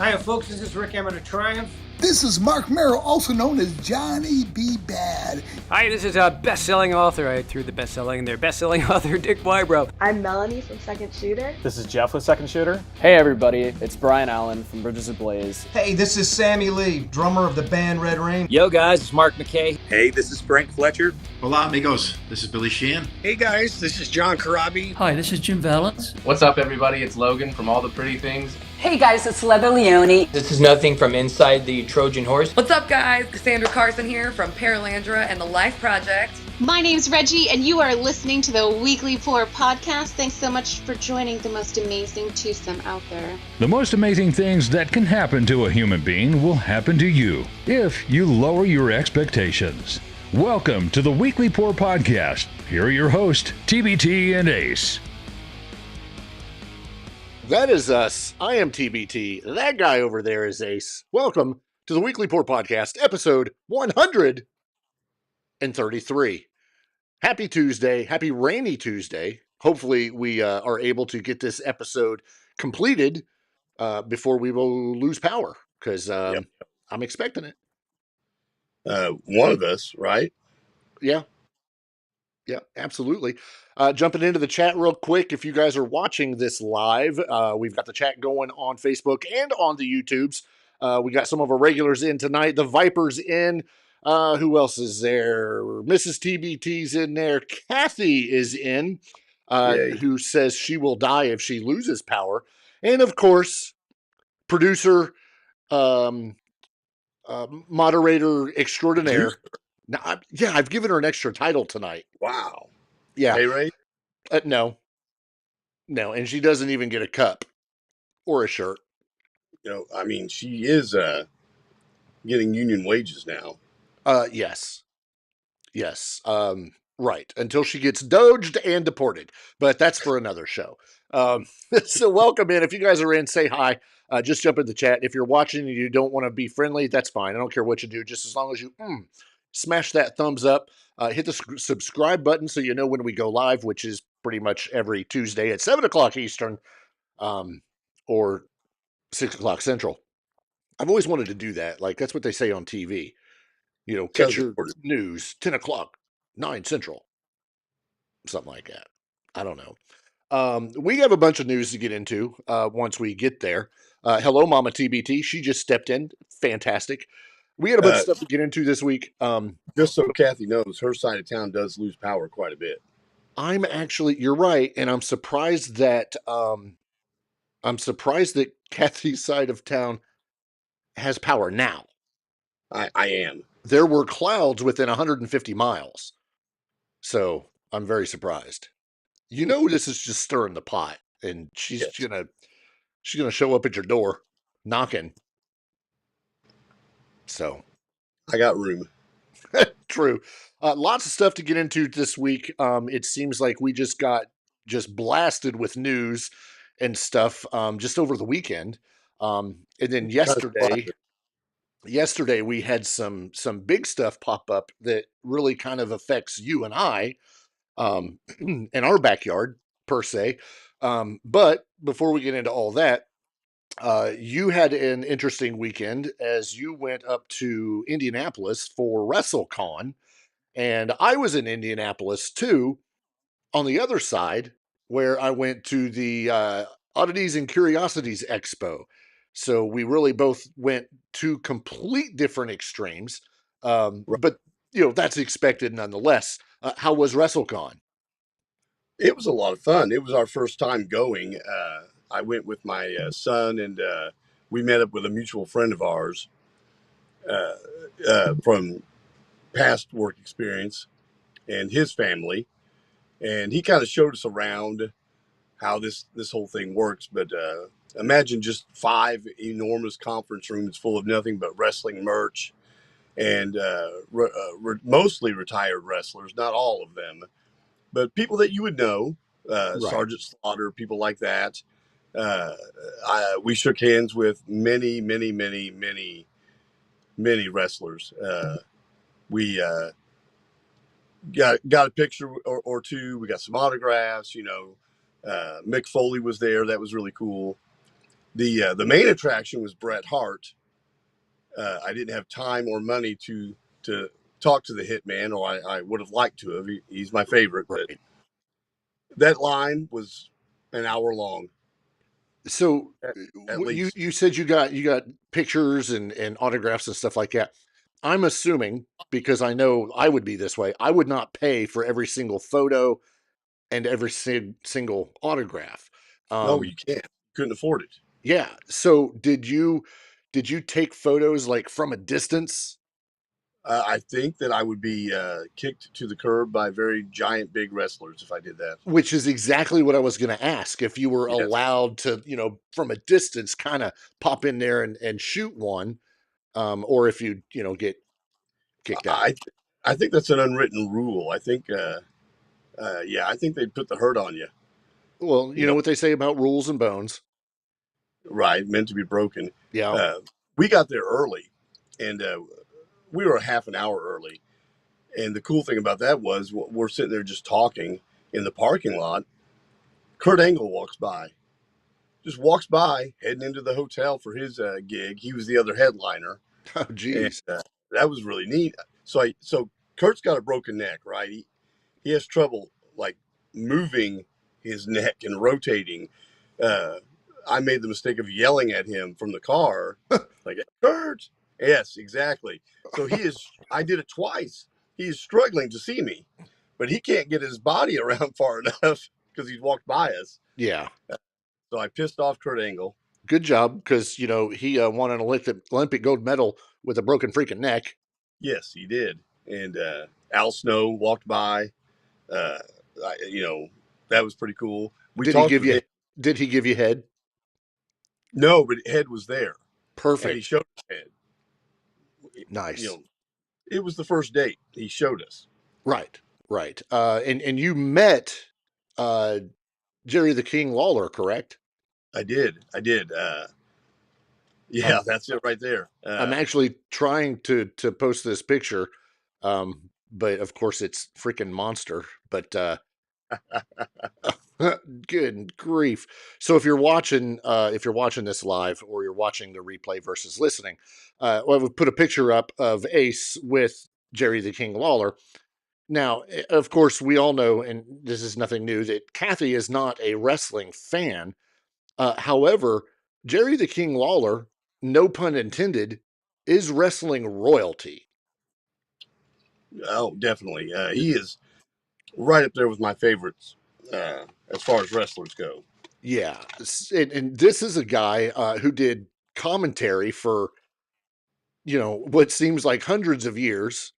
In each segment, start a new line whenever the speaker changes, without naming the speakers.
Hiya, folks. This is Rick Emmett of Triumph.
This is Mark Merrill, also known as Johnny B. Bad.
Hi, this is a best-selling author. I threw the best-selling in there. Best-selling author Dick Wybrow.
I'm Melanie from Second Shooter.
This is Jeff with Second Shooter.
Hey everybody, it's Brian Allen from Bridges of Blaze.
Hey, this is Sammy Lee, drummer of the band Red Rain.
Yo guys, it's Mark McKay.
Hey, this is Frank Fletcher.
Hola amigos, this is Billy Sheehan.
Hey guys, this is John Karabi.
Hi, this is Jim Valance.
What's up everybody, it's Logan from All the Pretty Things.
Hey guys, it's Leather Leone.
This is Nothing from Inside the Trojan Horse.
What's up guys, Cassandra Carson here from Paralandra and the Life Project.
My name's Reggie and you are listening to the Weekly Pour podcast. Thanks so much for joining the most amazing twosome out there.
The most amazing things that can happen to a human being will happen to you if you lower your expectations. Welcome to the Weekly Pour podcast. Here are your hosts, TbT and Ace.
That is us. I am TbT. That guy over there is Ace. Welcome to the Weekly Pour Podcast, episode 133. Happy Tuesday. Happy rainy Tuesday. Hopefully we are able to get this episode completed before we will lose power, because I'm expecting it.
One of us, right?
Yeah. Yeah, absolutely. Jumping into the chat real quick, if you guys are watching this live, we've got the chat going on Facebook and on the YouTubes. We got some of our regulars in tonight. The Viper's in. Who else is there? Mrs. TBT's in there. Kathy is in, who says she will die if she loses power. And of course, producer, moderator extraordinaire. Now, I've given her an extra title tonight.
Wow.
Yeah.
Hey, Ray?
No. And she doesn't even get a cup or a shirt.
I mean, she is getting union wages now.
Yes. Right. Until she gets doged and deported. But that's for another show. So welcome in. If you guys are in, say hi. Just jump in the chat. If you're watching and you don't want to be friendly, that's fine. I don't care what you do. Just as long as you smash that thumbs up. Hit the subscribe button so you know when we go live, which is pretty much every Tuesday at 7 o'clock Eastern or 6 o'clock Central. I've always wanted to do that. Like, that's what they say on TV. Catch your news, 10 o'clock, 9 Central. Something like that. I don't know. We have a bunch of news to get into once we get there. Hello, Mama TBT. She just stepped in. Fantastic. We had a bunch of stuff to get into this week.
Just so Kathy knows, her side of town does lose power quite a bit.
You're right, and I'm surprised that Kathy's side of town has power now.
I am.
There were clouds within 150 miles, so I'm very surprised. This is just stirring the pot, and she's gonna show up at your door, knocking. So,
I got room.
True. Lots of stuff to get into this week. It seems like we just got blasted with news and stuff just over the weekend. And then yesterday we had some big stuff pop up that really kind of affects you and I in our backyard per se. But before we get into all that, you had an interesting weekend as you went up to Indianapolis for WrestleCon, and I was in Indianapolis too, on the other side, where I went to the Oddities and Curiosities Expo. So we really both went to complete different extremes, but that's expected nonetheless. How was WrestleCon?
It was a lot of fun. It was our first time going. I went with my son, and we met up with a mutual friend of ours from past work experience and his family. And he kind of showed us around how this whole thing works. But imagine just 5 enormous conference rooms full of nothing but wrestling merch and mostly retired wrestlers, not all of them, but people that you would know, right. Sergeant Slaughter, people like that. We shook hands with many wrestlers. We got a picture or two. We got some autographs. Mick Foley was there. That was really cool. The main attraction was Bret Hart. I didn't have time or money to talk to the Hitman, or I would have liked to have. He's my favorite, but that line was an hour long.
So
at least.
you said you got pictures and autographs and stuff like that. I'm assuming, because I know I would be this way, I would not pay for every single photo and every single autograph.
No, you can't. Couldn't afford it.
Yeah. So did you take photos like from a distance?
I think that I would be kicked to the curb by very giant, big wrestlers if I did that.
Which is exactly what I was going to ask. If you were
Yes.
allowed to, from a distance, kind of pop in there and shoot one, or if you, get kicked out.
I think that's an unwritten rule. I think, I think they'd put the hurt on you.
Well, you know what they say about rules and bones.
Right, meant to be broken.
Yeah.
We got there early, and we were a half an hour early. And the cool thing about that was we're sitting there just talking in the parking lot. Kurt Angle walks by, heading into the hotel for his gig. He was the other headliner.
Oh, geez.
And, that was really neat. So Kurt's got a broken neck, right? He has trouble like moving his neck and rotating. I made the mistake of yelling at him from the car, like, Kurt. Yes, exactly. So I did it twice. He is struggling to see me, but he can't get his body around far enough because he's walked by us.
Yeah.
So I pissed off Kurt Angle.
Good job, because, he won an Olympic gold medal with a broken freaking neck.
Yes, he did. And Al Snow walked by. That was pretty cool.
Did he give you head?
No, but Head was there.
Perfect.
And he showed us Head.
Nice.
It was the first date. He showed us.
Right. And you met Jerry the King Lawler, correct?
I did. That's it right there.
I'm actually trying to post this picture, but of course it's freaking monster. But good grief! So if you're watching this live, or you're watching the replay versus listening, we've put a picture up of Ace with Jerry the King Lawler. Now, of course, we all know, and this is nothing new, that Kathy is not a wrestling fan. However, Jerry the King Lawler, no pun intended, is wrestling royalty.
Oh, definitely. He is right up there with my favorites as far as wrestlers go.
Yeah. And this is a guy who did commentary for, what seems like hundreds of years.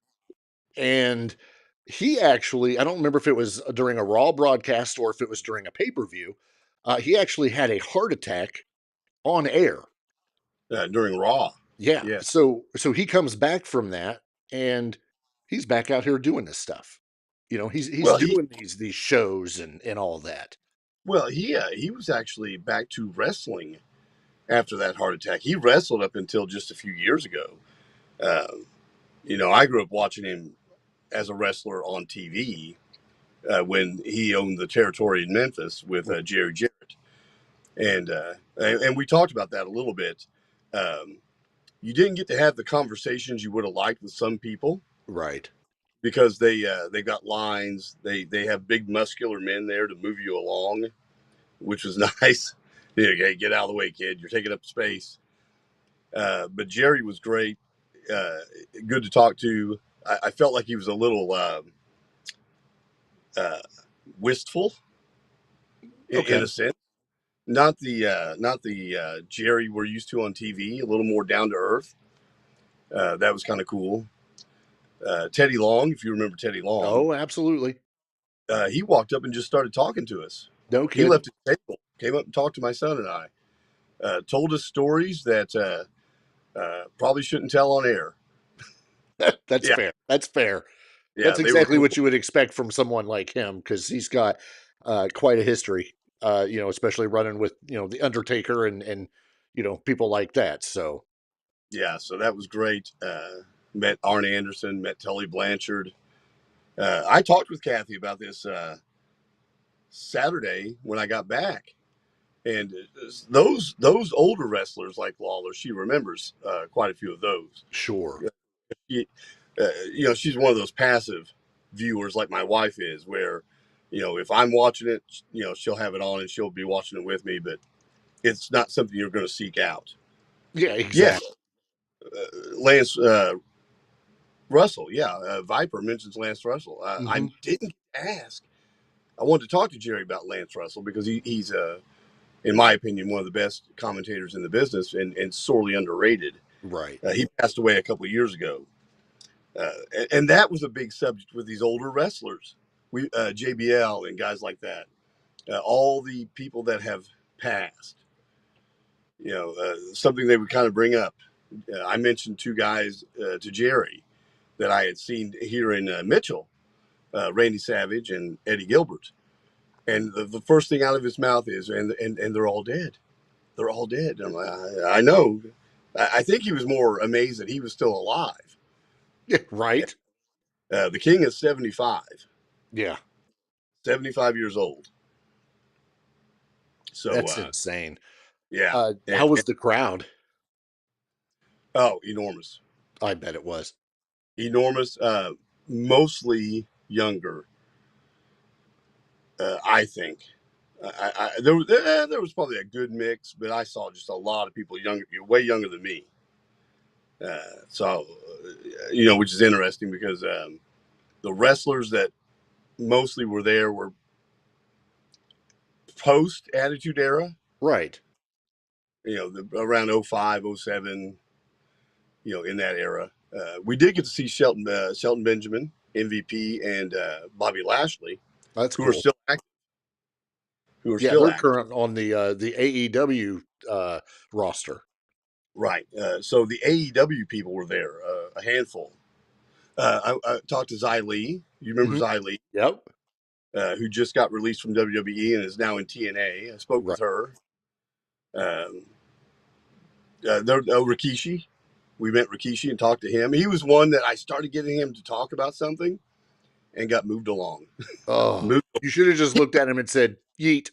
And he actually, I don't remember if it was during a Raw broadcast or if it was during a pay-per-view, he actually had a heart attack on air.
During Raw.
Yeah.
Yes.
So he comes back from that, and he's back out here doing this stuff. He's doing these shows and all that.
Well, he was actually back to wrestling after that heart attack. He wrestled up until just a few years ago. I grew up watching him as a wrestler on TV when he owned the territory in Memphis with Jerry Jarrett. And we talked about that a little bit. You didn't get to have the conversations you would have liked with some people.
Right.
Because they got lines. They have big muscular men there to move you along, which was nice. Hey, get out of the way, kid. You're taking up space. But Jerry was great. Good to talk to. I felt like he was a little wistful in a sense. Not the Jerry we're used to on TV. A little more down to earth. That was kind of cool. Teddy Long, if you remember Teddy Long.
Oh, absolutely.
He walked up and just started talking to us.
No kidding.
He left his table, came up and talked to my son and I. Told us stories that probably shouldn't tell on air.
That's fair. That's fair.
Yeah,
that's exactly what you would expect from someone like him, because he's got quite a history, especially running with, The Undertaker and people like that. So,
yeah, so that was great. Met Arn Anderson, met Tully Blanchard. I talked with Kathy about this Saturday when I got back. And those older wrestlers like Lawler, she remembers quite a few of those.
Sure.
She, she's one of those passive viewers like my wife is, where, if I'm watching it, she'll have it on and she'll be watching it with me, but it's not something you're going to seek out.
Yeah, exactly.
Lance Russell, Viper mentions Lance Russell. I didn't ask. I wanted to talk to Jerry about Lance Russell because he's in my opinion, one of the best commentators in the business and sorely underrated.
Right.
He passed away a couple of years ago. And that was a big subject with these older wrestlers, JBL and guys like that. All the people that have passed, something they would kind of bring up. I mentioned two guys to Jerry that I had seen here in Mitchell, Randy Savage and Eddie Gilbert. And the first thing out of his mouth is, and they're all dead. They're all dead. I'm like, I know. I think he was more amazed that he was still alive.
Yeah, right.
The King is 75.
Yeah.
75 years old. So
that's insane.
Yeah.
How was the crowd?
Oh, enormous.
I bet it was.
Enormous. Mostly younger. I think. There was probably a good mix, but I saw just a lot of people way younger than me. Which is interesting because the wrestlers that mostly were there were post Attitude Era.
Right.
Around 05, 07, in that era. We did get to see Shelton Benjamin, MVP, and Bobby Lashley.
That's
who
cool.
are still active.
They're current on the AEW roster.
Right. So the AEW people were there, a handful. I talked to Xi Lee. You remember Xi Lee?
Yep.
Who just got released from WWE and is now in TNA. I spoke with her. Rikishi. We met Rikishi and talked to him. He was one that I started getting him to talk about something and got moved along.
Oh, you should have just looked at him and said, yeet.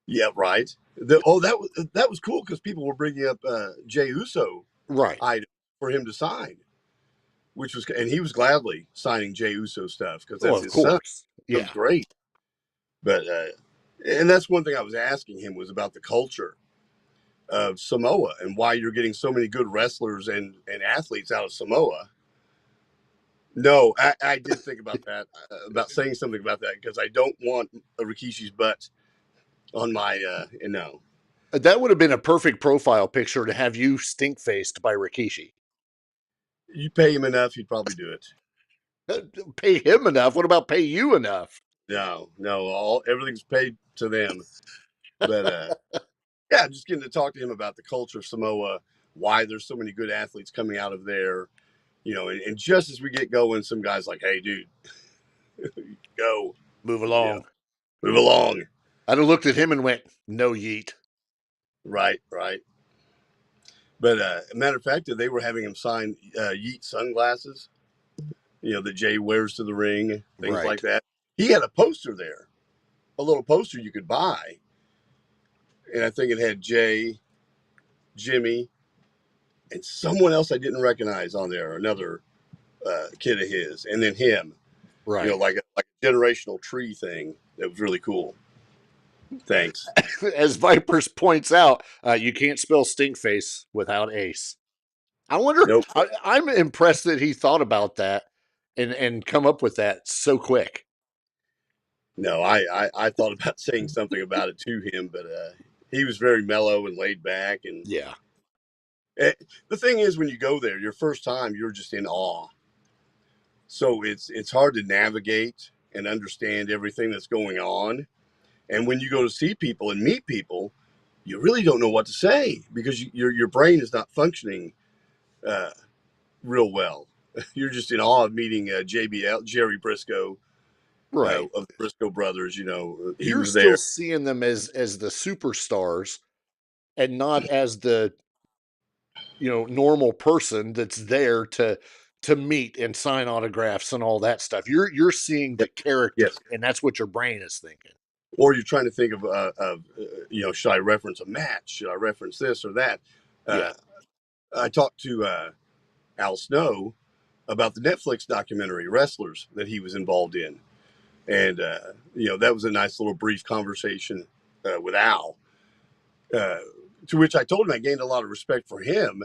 Yeah, right. That was cool because people were bringing up Jey Uso item for him to sign, and he was gladly signing Jey Uso stuff because that's his son. It was great. But and that's one thing I was asking him was about the culture of Samoa and why you're getting so many good wrestlers and athletes out of Samoa. No, I did think about that, about saying something about that because I don't want a Rikishi's butt on my, no.
That would have been a perfect profile picture to have you stink faced by Rikishi.
You pay him enough, he'd probably do it.
Pay him enough? What about pay you enough?
No, everything's paid to them. But yeah, just getting to talk to him about the culture of Samoa, why there's so many good athletes coming out of there, and just as we get going, some guys like, hey, dude, go.
Move along.
Move along.
I'd have looked at him and went, no yeet.
Right. But matter of fact, they were having him sign Yeet sunglasses, that Jay wears to the ring, things like that. He had a poster there, a little poster you could buy. And I think it had Jay, Jimmy, and someone else I didn't recognize on there, another kid of his, and then him.
Right.
Like a generational tree thing that was really cool. Thanks.
As Vipers points out, you can't spell stinkface without Ace. I wonder.
Nope.
I'm impressed that he thought about that and come up with that so quick.
No, I thought about saying something about it to him, but he was very mellow and laid back. And
yeah,
the thing is, when you go there, your first time, you're just in awe. So it's hard to navigate and understand everything that's going on. And when you go to see people and meet people, you really don't know what to say because your brain is not functioning real well. You're just in awe of meeting Jerry Briscoe, of the Briscoe brothers. He was there.
You're still seeing them as the superstars and not as the normal person that's there to meet and sign autographs and all that stuff. You're seeing the character, and that's what your brain is thinking.
or you're trying to think of should I reference a match? Should I reference this or that? I talked to Al Snow about the Netflix documentary Wrestlers that he was involved in, and that was a nice little brief conversation with Al. To which I told him I gained a lot of respect for him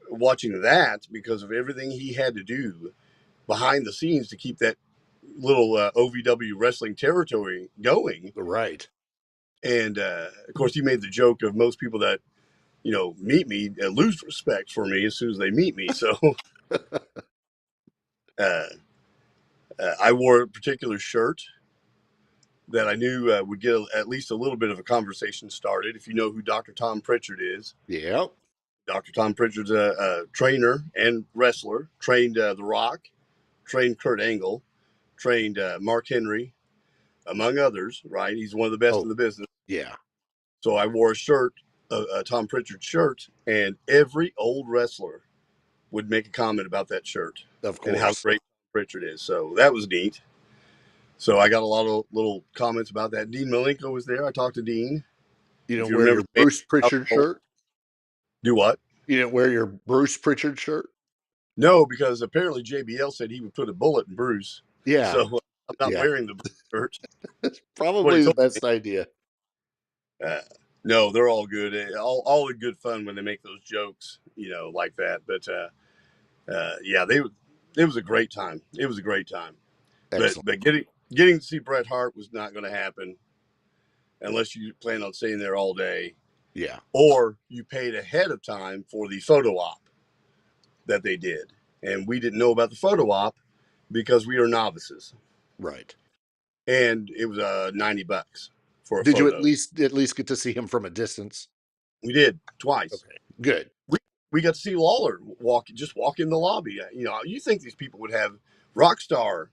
watching that because of everything he had to do behind the scenes to keep that little OVW wrestling territory going.
Right.
And of course, he made the joke of most people that meet me lose respect for me as soon as they meet me. So I wore a particular shirt that I knew would get at least a little bit of a conversation started. If you know who Dr. Tom Pritchard is.
Yeah.
Dr. Tom Pritchard's a trainer and wrestler, trained The Rock, trained Kurt Angle, trained Mark Henry, among others, right? He's one of the best in the business.
Yeah.
So I wore a shirt, a Tom Pritchard shirt, and every old wrestler would make a comment about that shirt.
Of course.
And how great Pritchard is. So that was neat. So I got a lot of little comments about that. Dean Malenko was there. I talked to Dean.
You don't wear your Bruce Pritchard shirt?
Do what?
You didn't wear your Bruce Pritchard shirt?
No, because apparently JBL said he would put a bullet in Bruce.
Yeah.
So I'm not wearing the shirt.
It's probably the best idea.
No, they're all good. All in good fun when they make those jokes, like that. But it was a great time. It was a great time. But getting to see Bret Hart was not going to happen unless you plan on staying there all day.
Yeah.
Or you paid ahead of time for the photo op that they did. And we didn't know about the photo op because we are novices.
Right.
And it was $90 for a
Did
photo.
you at least get to see him from a distance?
We did twice.
Okay. Good.
We got to see Lawler walk in the lobby. You think these people would have Rockstar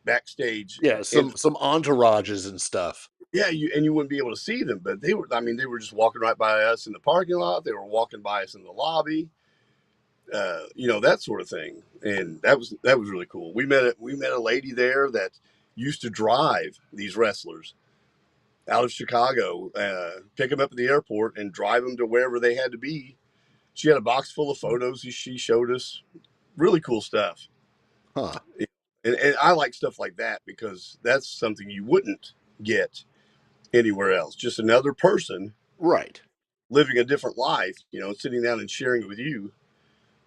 backstage?
Yeah, some entourages and stuff.
Yeah, you wouldn't be able to see them, but they were just walking right by us in the parking lot. They were walking by us in the lobby. That sort of thing, and that was really cool. We met a lady there that used to drive these wrestlers out of Chicago, pick them up at the airport and drive them to wherever they had to be. She had a box full of photos she showed us. Really cool stuff.
Huh.
And I like stuff like that because that's something you wouldn't get anywhere else. Just another person.
Right.
Living a different life, sitting down and sharing it with you.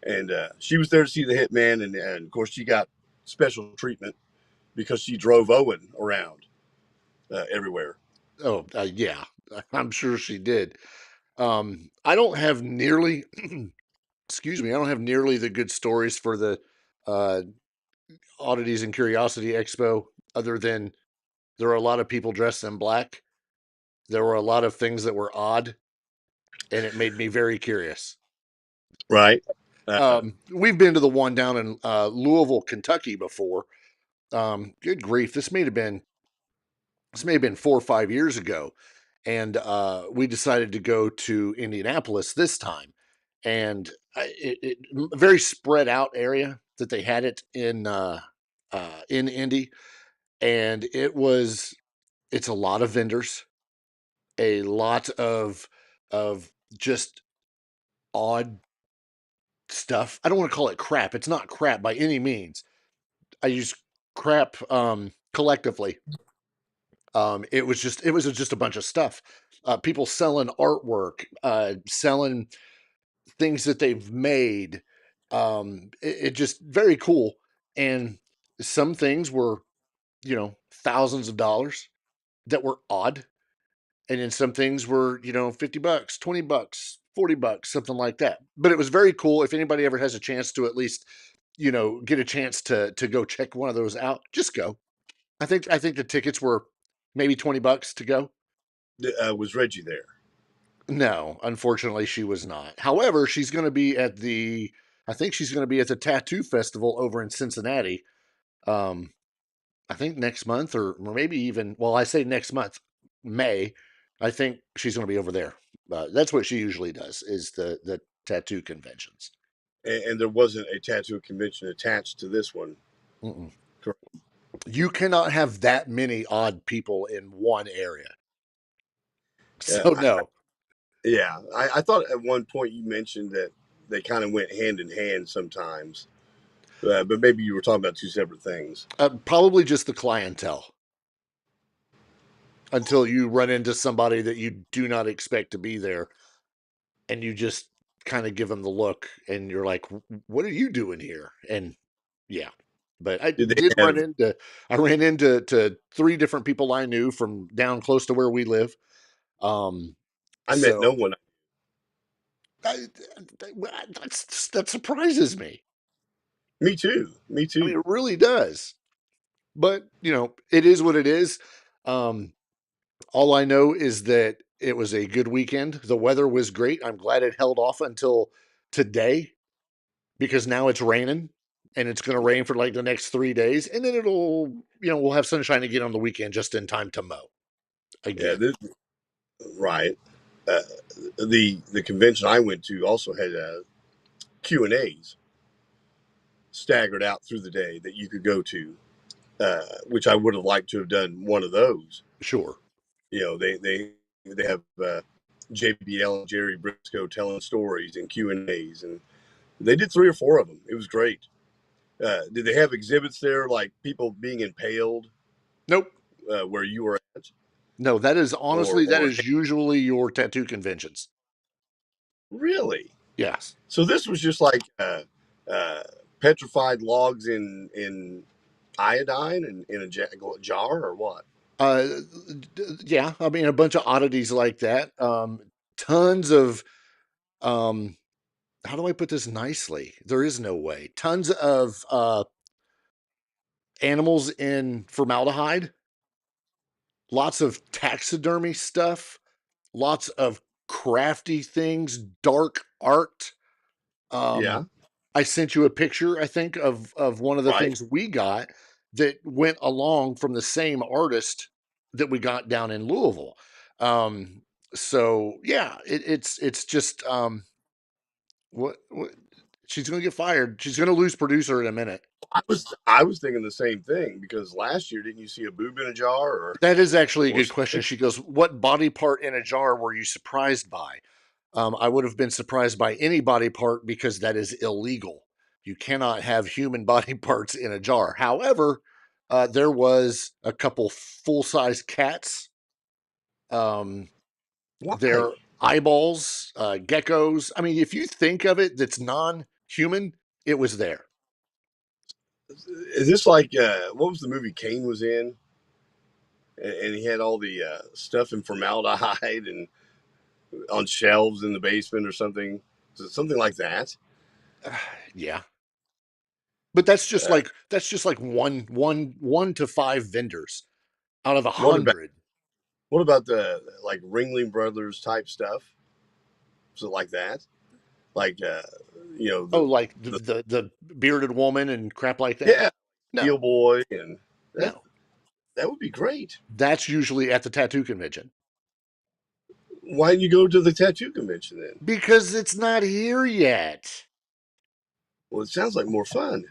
And she was there to see the Hitman. And of course, she got special treatment because she drove Owen around everywhere.
Oh, yeah. I'm sure she did. I don't have nearly, excuse me, I don't have nearly the good stories for the Oddities and Curiosity Expo, other than there were a lot of people dressed in black. There were a lot of things that were odd, and it made me very curious.
Right.
We've been to the one down in Louisville, Kentucky before. Good grief. This may have been 4 or 5 years ago. And we decided to go to Indianapolis this time. And a very spread out area that they had it in Indy. And it's a lot of vendors, a lot of just odd stuff. I don't want to call it crap. It's not crap by any means. I use crap collectively. It was just a bunch of stuff. People selling artwork, selling things that they've made. It just very cool. And some things were, thousands of dollars that were odd. And then some things were, $50, $20, $40, something like that. But it was very cool. If anybody ever has a chance to at least, get a chance to go check one of those out, just go. I think the tickets were maybe $20 to go.
Was Reggie there?
No, unfortunately, she was not. However, she's going to be at the Tattoo Festival over in Cincinnati. I think next month or maybe even, well, I say next month, May. I think she's going to be over there. That's what she usually does, is the tattoo conventions.
And there wasn't a tattoo convention attached to this one.
Mm-mm.
Correct.
You cannot have that many odd people in one area. So no.
I thought at one point you mentioned that they kind of went hand in hand sometimes, but maybe you were talking about two separate things.
Probably just the clientele. Until you run into somebody that you do not expect to be there, and you just kind of give them the look, and you're like, "What are you doing here?" And yeah, but I ran into 3 different people I knew from down close to where we live.
I met no one.
That surprises me.
Me too. Me too.
I mean, it really does. But it is what it is. All I know is that it was a good weekend. The weather was great. I'm glad it held off until today, because now it's raining, and it's going to rain for like the next 3 days. And then we'll have sunshine again on the weekend, just in time to mow again.
Yeah, right. The convention I went to also had Q&As staggered out through the day that you could go to, which I would have liked to have done one of those.
Sure.
They have JBL and Jerry Briscoe telling stories and Q&As, and they did 3 or 4 of them. It was great. Did they have exhibits there, like people being impaled?
Nope.
Where you were at?
No, that is honestly, that is usually your tattoo conventions.
Really?
Yes.
So this was just like petrified logs in iodine and in a jar, or what?
Yeah, I mean, a bunch of oddities like that. Tons of how do I put this nicely? There is no way. Tons of animals in formaldehyde. Lots of taxidermy stuff. Lots of crafty things, dark art.
Yeah.
I sent you a picture, I think, of one of the things we got that went along from the same artist that we got down in Louisville. So yeah, it's just what she's going to get fired. She's going to lose producer in a minute.
I was thinking the same thing, because last year, didn't you see a boob in a jar? Or
that is actually a good question. She goes, "What body part in a jar were you surprised by?" I would have been surprised by any body part, because that is illegal. You cannot have human body parts in a jar. However, there was a couple full-size cats. Their eyeballs, geckos. I mean, if you think of it, that's non-human, it was there.
Is this like what was the movie Kane was in? And he had all the stuff in formaldehyde and on shelves in the basement or something. Is it something like that?
Yeah. But that's just like one to 5 vendors out of 100.
What about the like Ringling Brothers type stuff? Is it like that? Like
like the bearded woman and crap like that?
Yeah.
No.
Steel Boy and
no.
That would be great.
That's usually at the tattoo convention.
Why didn't you go to the tattoo convention then?
Because it's not here yet.
Well, it sounds like more fun.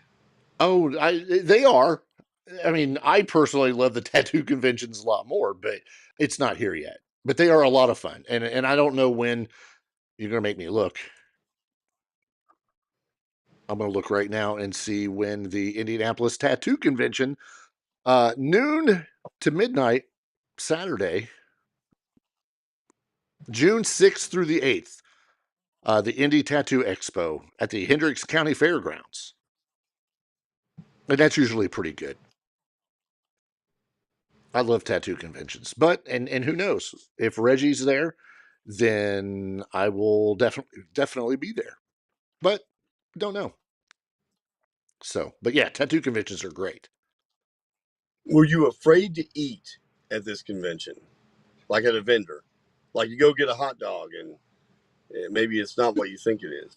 Oh, they are. I mean, I personally love the tattoo conventions a lot more, but it's not here yet. But they are a lot of fun. And I don't know when you're going to make me look. I'm going to look right now and see when the Indianapolis Tattoo Convention, noon to midnight, Saturday, June 6th through the 8th, the Indy Tattoo Expo at the Hendricks County Fairgrounds. And that's usually pretty good. I love tattoo conventions, but and who knows, if Reggie's there, then I will definitely be there, but don't know. So, but yeah, tattoo conventions are great.
Were you afraid to eat at this convention, like at a vendor? Like you go get a hot dog and maybe it's not what you think it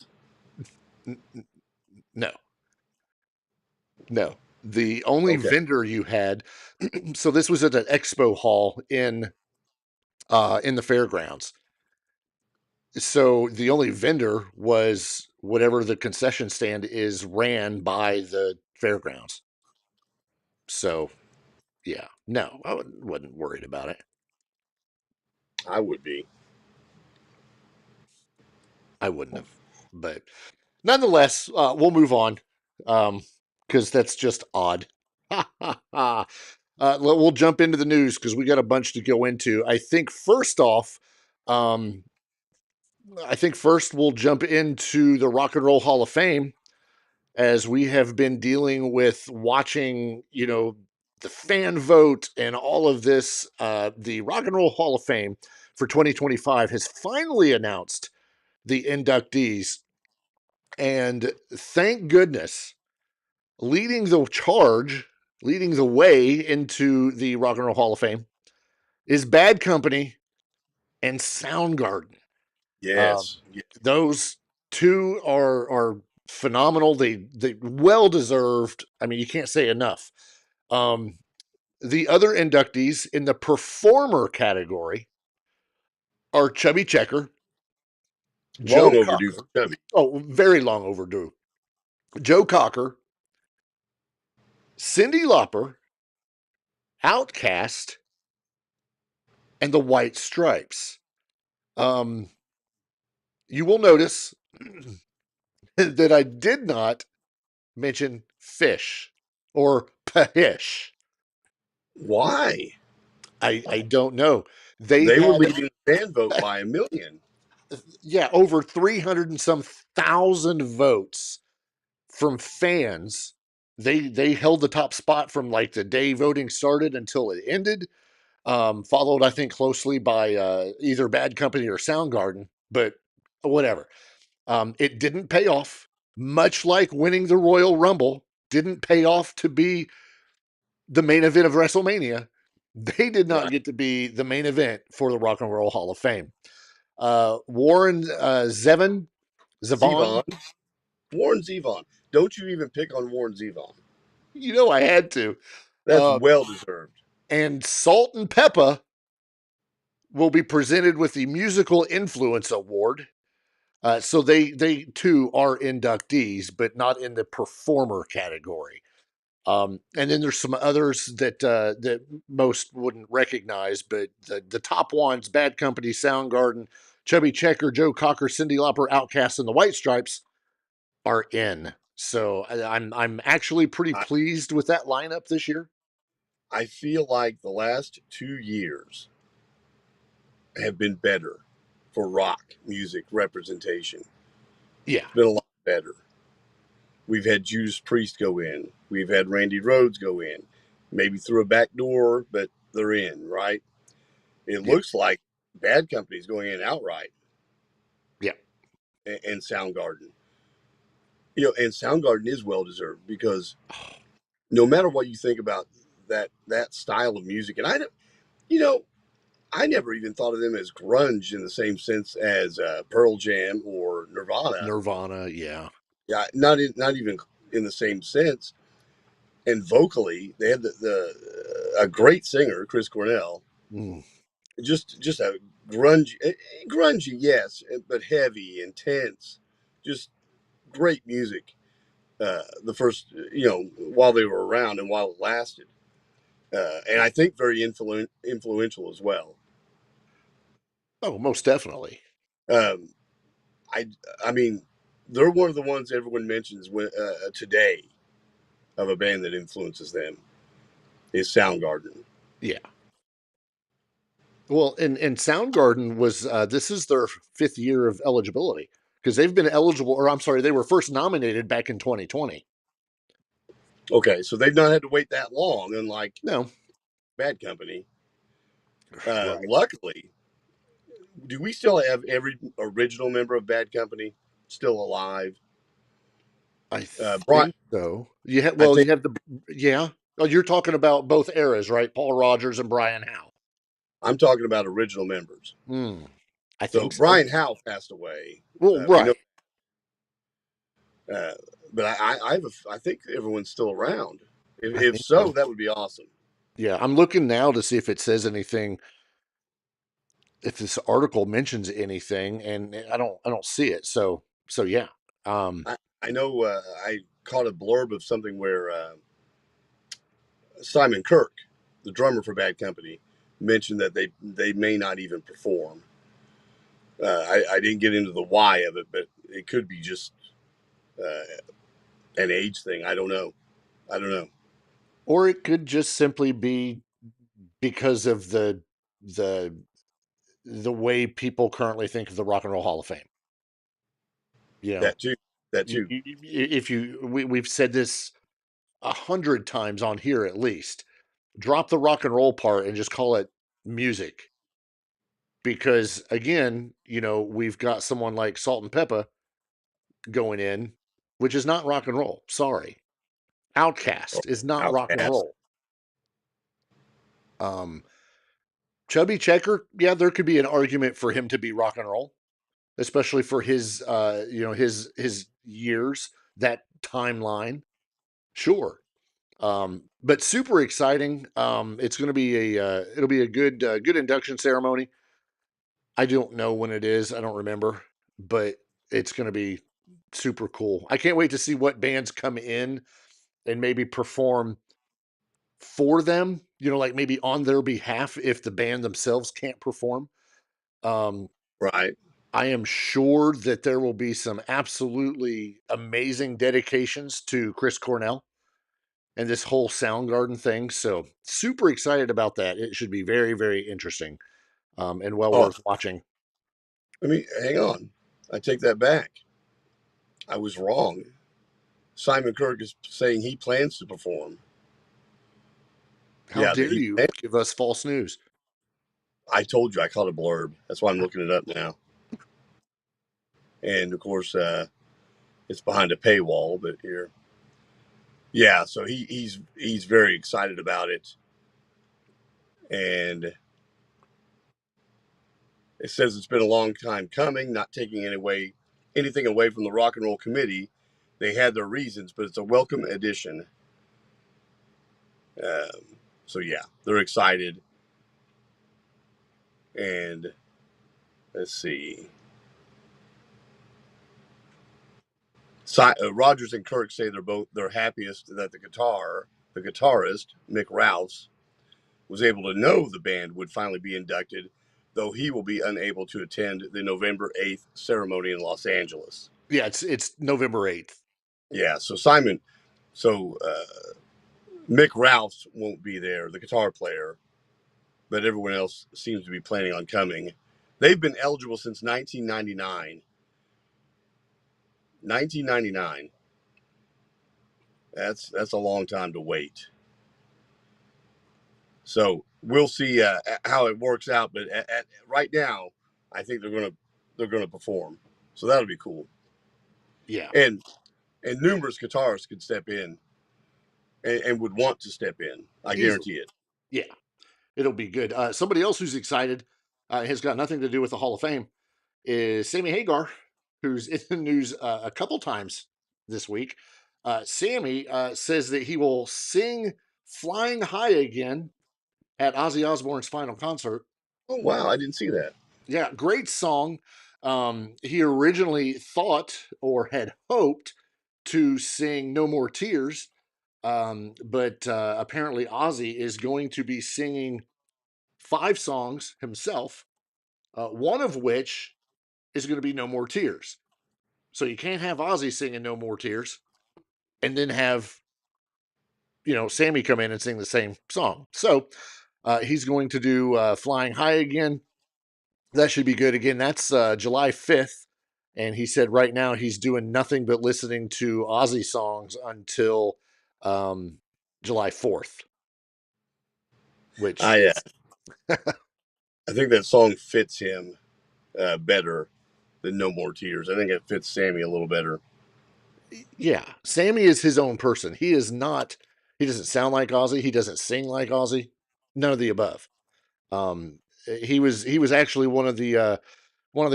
is.
No. The only vendor you had, so this was at an expo hall in the fairgrounds. So the only vendor was whatever the concession stand is ran by the fairgrounds. So Yeah. No, I wasn't worried about it.
I would be.
I wouldn't have. But nonetheless, we'll move on because that's just odd. We'll jump into the news because we got a bunch to go into. I think first we'll jump into the Rock and Roll Hall of Fame, as we have been dealing with watching, the fan vote and all of this. The Rock and Roll Hall of Fame for 2025 has finally announced the inductees. And thank goodness, leading the way into the Rock and Roll Hall of Fame is Bad Company and Soundgarden.
Yes.
Those two are phenomenal. They well deserved. I mean, you can't say enough. The other inductees in the performer category are Chubby Checker, Joe
Long overdue
Cocker.
for Chubby.
Oh, very long overdue. Joe Cocker, Cyndi Lauper, Outcast, and the White Stripes. You will notice that I did not mention Fish or Pahish.
Why?
I don't know.
They were leading the fan vote by 1 million.
Yeah, over 300 and some thousand votes from fans. They held the top spot from like the day voting started until it ended. Followed, I think, closely by either Bad Company or Soundgarden, but whatever. It didn't pay off, much like winning the Royal Rumble didn't pay off to be the main event of WrestleMania. They did not get to be the main event for the Rock and Roll Hall of Fame. Warren Zevon.
Warren Zevon. Don't you even pick on Warren Zevon.
You know I had to.
That's well deserved.
And Salt and Peppa will be presented with the Musical Influence Award. So they too are inductees, but not in the performer category. And then there's some others that most wouldn't recognize, but the top ones: Bad Company, Soundgarden, Chubby Checker, Joe Cocker, Cyndi Lauper, Outcast, and the White Stripes are in. So I'm actually pretty pleased with that lineup this year.
I feel like the last 2 years have been better for rock music representation.
Yeah.
It's been a lot better. We've had Judas Priest go in. We've had Randy Rhoads go in. Maybe through a back door, but they're in, right? It looks like Bad Company's going in outright.
Yeah.
And Soundgarden. And Soundgarden is well deserved because no matter what you think about that style of music, and I never even thought of them as grunge in the same sense as Pearl Jam or Nirvana.
Yeah.
Yeah, not even in the same sense. And vocally, they had a great singer, Chris Cornell. Just a grungy, yes, but heavy, intense, just great music. The first, while they were around and while it lasted, and I think very influential as well.
Oh, most definitely.
I mean, they're one of the ones everyone mentions today of a band that influences them is Soundgarden.
Yeah. Well, and Soundgarden was this is their 5th year of eligibility because they've been eligible, or I'm sorry, they were first nominated back in 2020.
Okay, so they've not had to wait that long, unlike
no
Bad Company.
Right.
Luckily, do we still have every original member of Bad Company still alive?
I think so. You have Oh, you're talking about both eras, right? Paul Rogers and Brian Howe.
I'm talking about original members.
I think so.
Brian Howe passed away.
Well, right.
But I think everyone's still around. If so, that would be awesome.
Yeah, I'm looking now to see if it says anything, if this article mentions anything, and I don't see it. So yeah.
I know I caught a blurb of something where Simon Kirk, the drummer for Bad Company, mentioned that they may not even perform. I didn't get into the why of it, but it could be just an age thing. I don't know.
Or it could just simply be because of the way people currently think of the Rock and Roll Hall of Fame. You know,
that too.
We've said this 100 times on here at least. Drop the rock and roll part and just call it music. Because again, we've got someone like Salt and Pepper going in, which is not rock and roll. Sorry. Outcast is not rock and roll. Chubby Checker, yeah, there could be an argument for him to be rock and roll, especially for his his years, that timeline. Sure. But super exciting. It's going to be it'll be a good induction ceremony. I don't know when it is. I don't remember, but it's going to be super cool. I can't wait to see what bands come in and maybe perform for them, like maybe on their behalf if the band themselves can't perform.
Right.
I am sure that there will be some absolutely amazing dedications to Chris Cornell and this whole Soundgarden thing. So super excited about that. It should be very, very interesting and well worth watching.
Hang on. I take that back. I was wrong. Simon Kirk is saying he plans to perform.
How dare you give us false news?
I told you I caught a blurb. That's why I'm looking it up now. And of course, it's behind a paywall, but here. Yeah, so he's very excited about it. And it says it's been a long time coming, not taking anything away from the Rock and Roll Committee. They had their reasons, but it's a welcome addition. So yeah, they're excited. And let's see. Rogers and Kirk say they're happiest that the guitarist Mick Rouse was able to know the band would finally be inducted, though he will be unable to attend the November 8th ceremony in Los Angeles.
Yeah, it's November 8th.
Yeah, so Mick Rouse won't be there, the guitar player, but everyone else seems to be planning on coming. They've been eligible since 1999. 1999. That's a long time to wait. So we'll see how it works out. But right now, I think they're gonna perform. So that'll be cool.
Yeah.
And numerous guitarists could step in and would want to step in. I guarantee it.
Yeah, it'll be good. Somebody else who's excited has got nothing to do with the Hall of Fame is Sammy Hagar, who's in the news a couple times this week. Sammy says that he will sing Flying High again at Ozzy Osbourne's final concert.
Oh, wow. I didn't see that.
Yeah, great song. He originally thought or had hoped to sing No More Tears, but apparently Ozzy is going to be singing 5 songs himself, one of which is going to be No More Tears. So you can't have Ozzy singing No More Tears and then have, Sammy come in and sing the same song. So he's going to do Flying High again. That should be good. Again, that's July 5th. And he said right now he's doing nothing but listening to Ozzy songs until July 4th. Which
I think that song fits him better than No More Tears. I think it fits Sammy a little better.
Yeah, Sammy is his own person. He doesn't sound like Ozzy. He doesn't sing like Ozzy. None of the above. He was actually one of the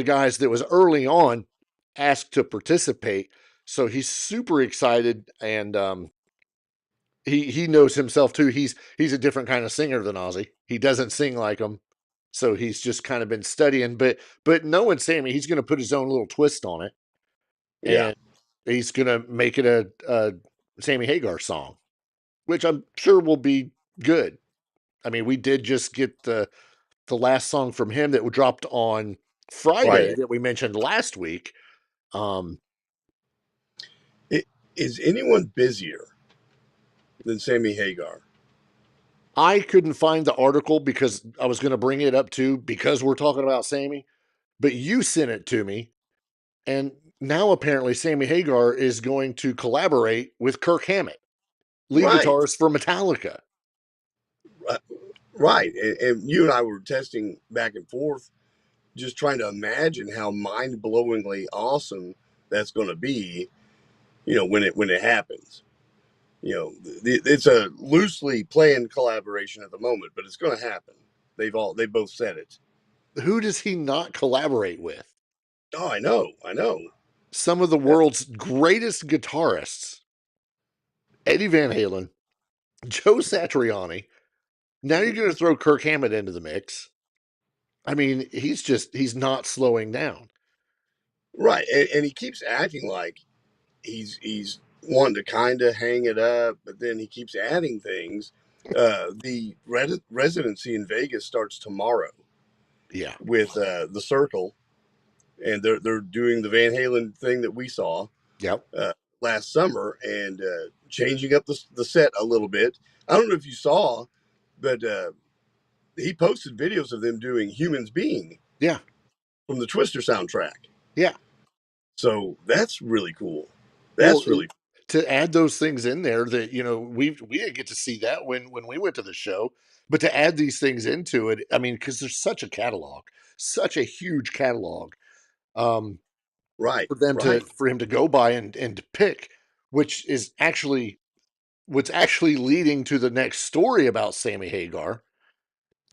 guys that was early on asked to participate. So he's super excited, and he knows himself too. He's a different kind of singer than Ozzy. He doesn't sing like him. So he's just kind of been studying, but knowing Sammy, he's going to put his own little twist on it.
Yeah.
And he's going to make it a Sammy Hagar song, which I'm sure will be good. I mean, we did just get the last song from him that dropped on Friday that we mentioned last week.
Is anyone busier than Sammy Hagar?
I couldn't find the article because I was going to bring it up too, because we're talking about Sammy, but you sent it to me. And now apparently Sammy Hagar is going to collaborate with Kirk Hammett, lead guitarist for Metallica.
Right. And you and I were testing back and forth, just trying to imagine how mind-blowingly awesome that's going to be, when it happens. It's a loosely planned collaboration at the moment, but it's going to happen. They both said it.
Who does he not collaborate with?
Oh, I know.
Some of the world's greatest guitarists: Eddie Van Halen, Joe Satriani. Now you're going to throw Kirk Hammett into the mix. I mean, he's not slowing down.
Right. And he keeps acting like he's wanting to kind of hang it up, but then he keeps adding things. The residency in Vegas starts tomorrow.
Yeah.
With the Circle, and they're doing the Van Halen thing that we saw.
Yep.
Last summer, and changing up the set a little bit. I don't know if you saw, but he posted videos of them doing Humans Being.
Yeah.
From the Twister soundtrack.
Yeah.
So that's really cool. That's really cool.
To add those things in there that, we didn't get to see that when we went to the show, but to add these things into it, I mean, because there's such a catalog, such a huge catalog.
Right.
For him to go by and to pick, which is actually what's actually leading to the next story about Sammy Hagar.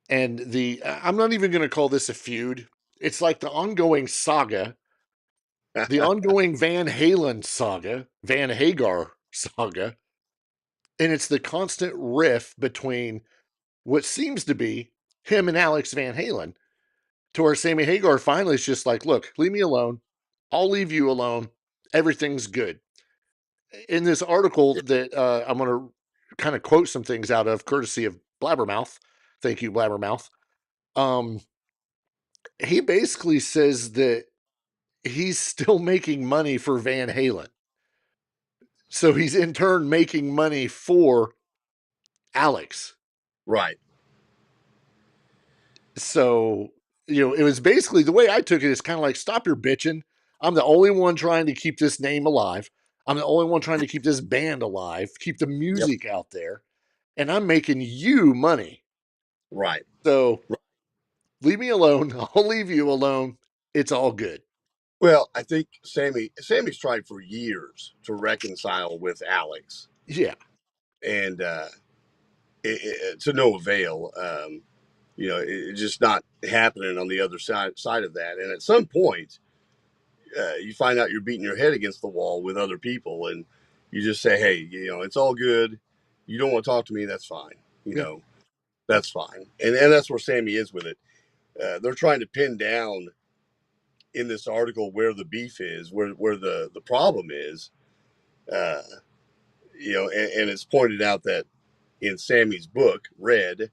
And I'm not even going to call this a feud. It's like the ongoing saga, the ongoing Van Halen saga, Van Hagar saga. And it's the constant riff between what seems to be him and Alex Van Halen, to where Sammy Hagar finally is just like, look, leave me alone. I'll leave you alone. Everything's good. In this article that I'm going to kind of quote some things out of, courtesy of Blabbermouth. Thank you, Blabbermouth. He basically says that he's still making money for Van Halen. So he's in turn making money for Alex.
Right.
So, it was basically, the way I took it is kind of like, stop your bitching. I'm the only one trying to keep this name alive. I'm the only one trying to keep this band alive, keep the music out there. And I'm making you money.
Right.
So leave me alone. I'll leave you alone. It's all good.
Well, I think Sammy's tried for years to reconcile with Alex.
Yeah.
And to no avail. It's just not happening on the other side of that. And at some point, you find out you're beating your head against the wall with other people, and you just say, hey, it's all good. You don't want to talk to me. That's fine. That's fine. And that's where Sammy is with it. They're trying to pin down in this article where the beef is, where the problem is, and it's pointed out that in Sammy's book, Red,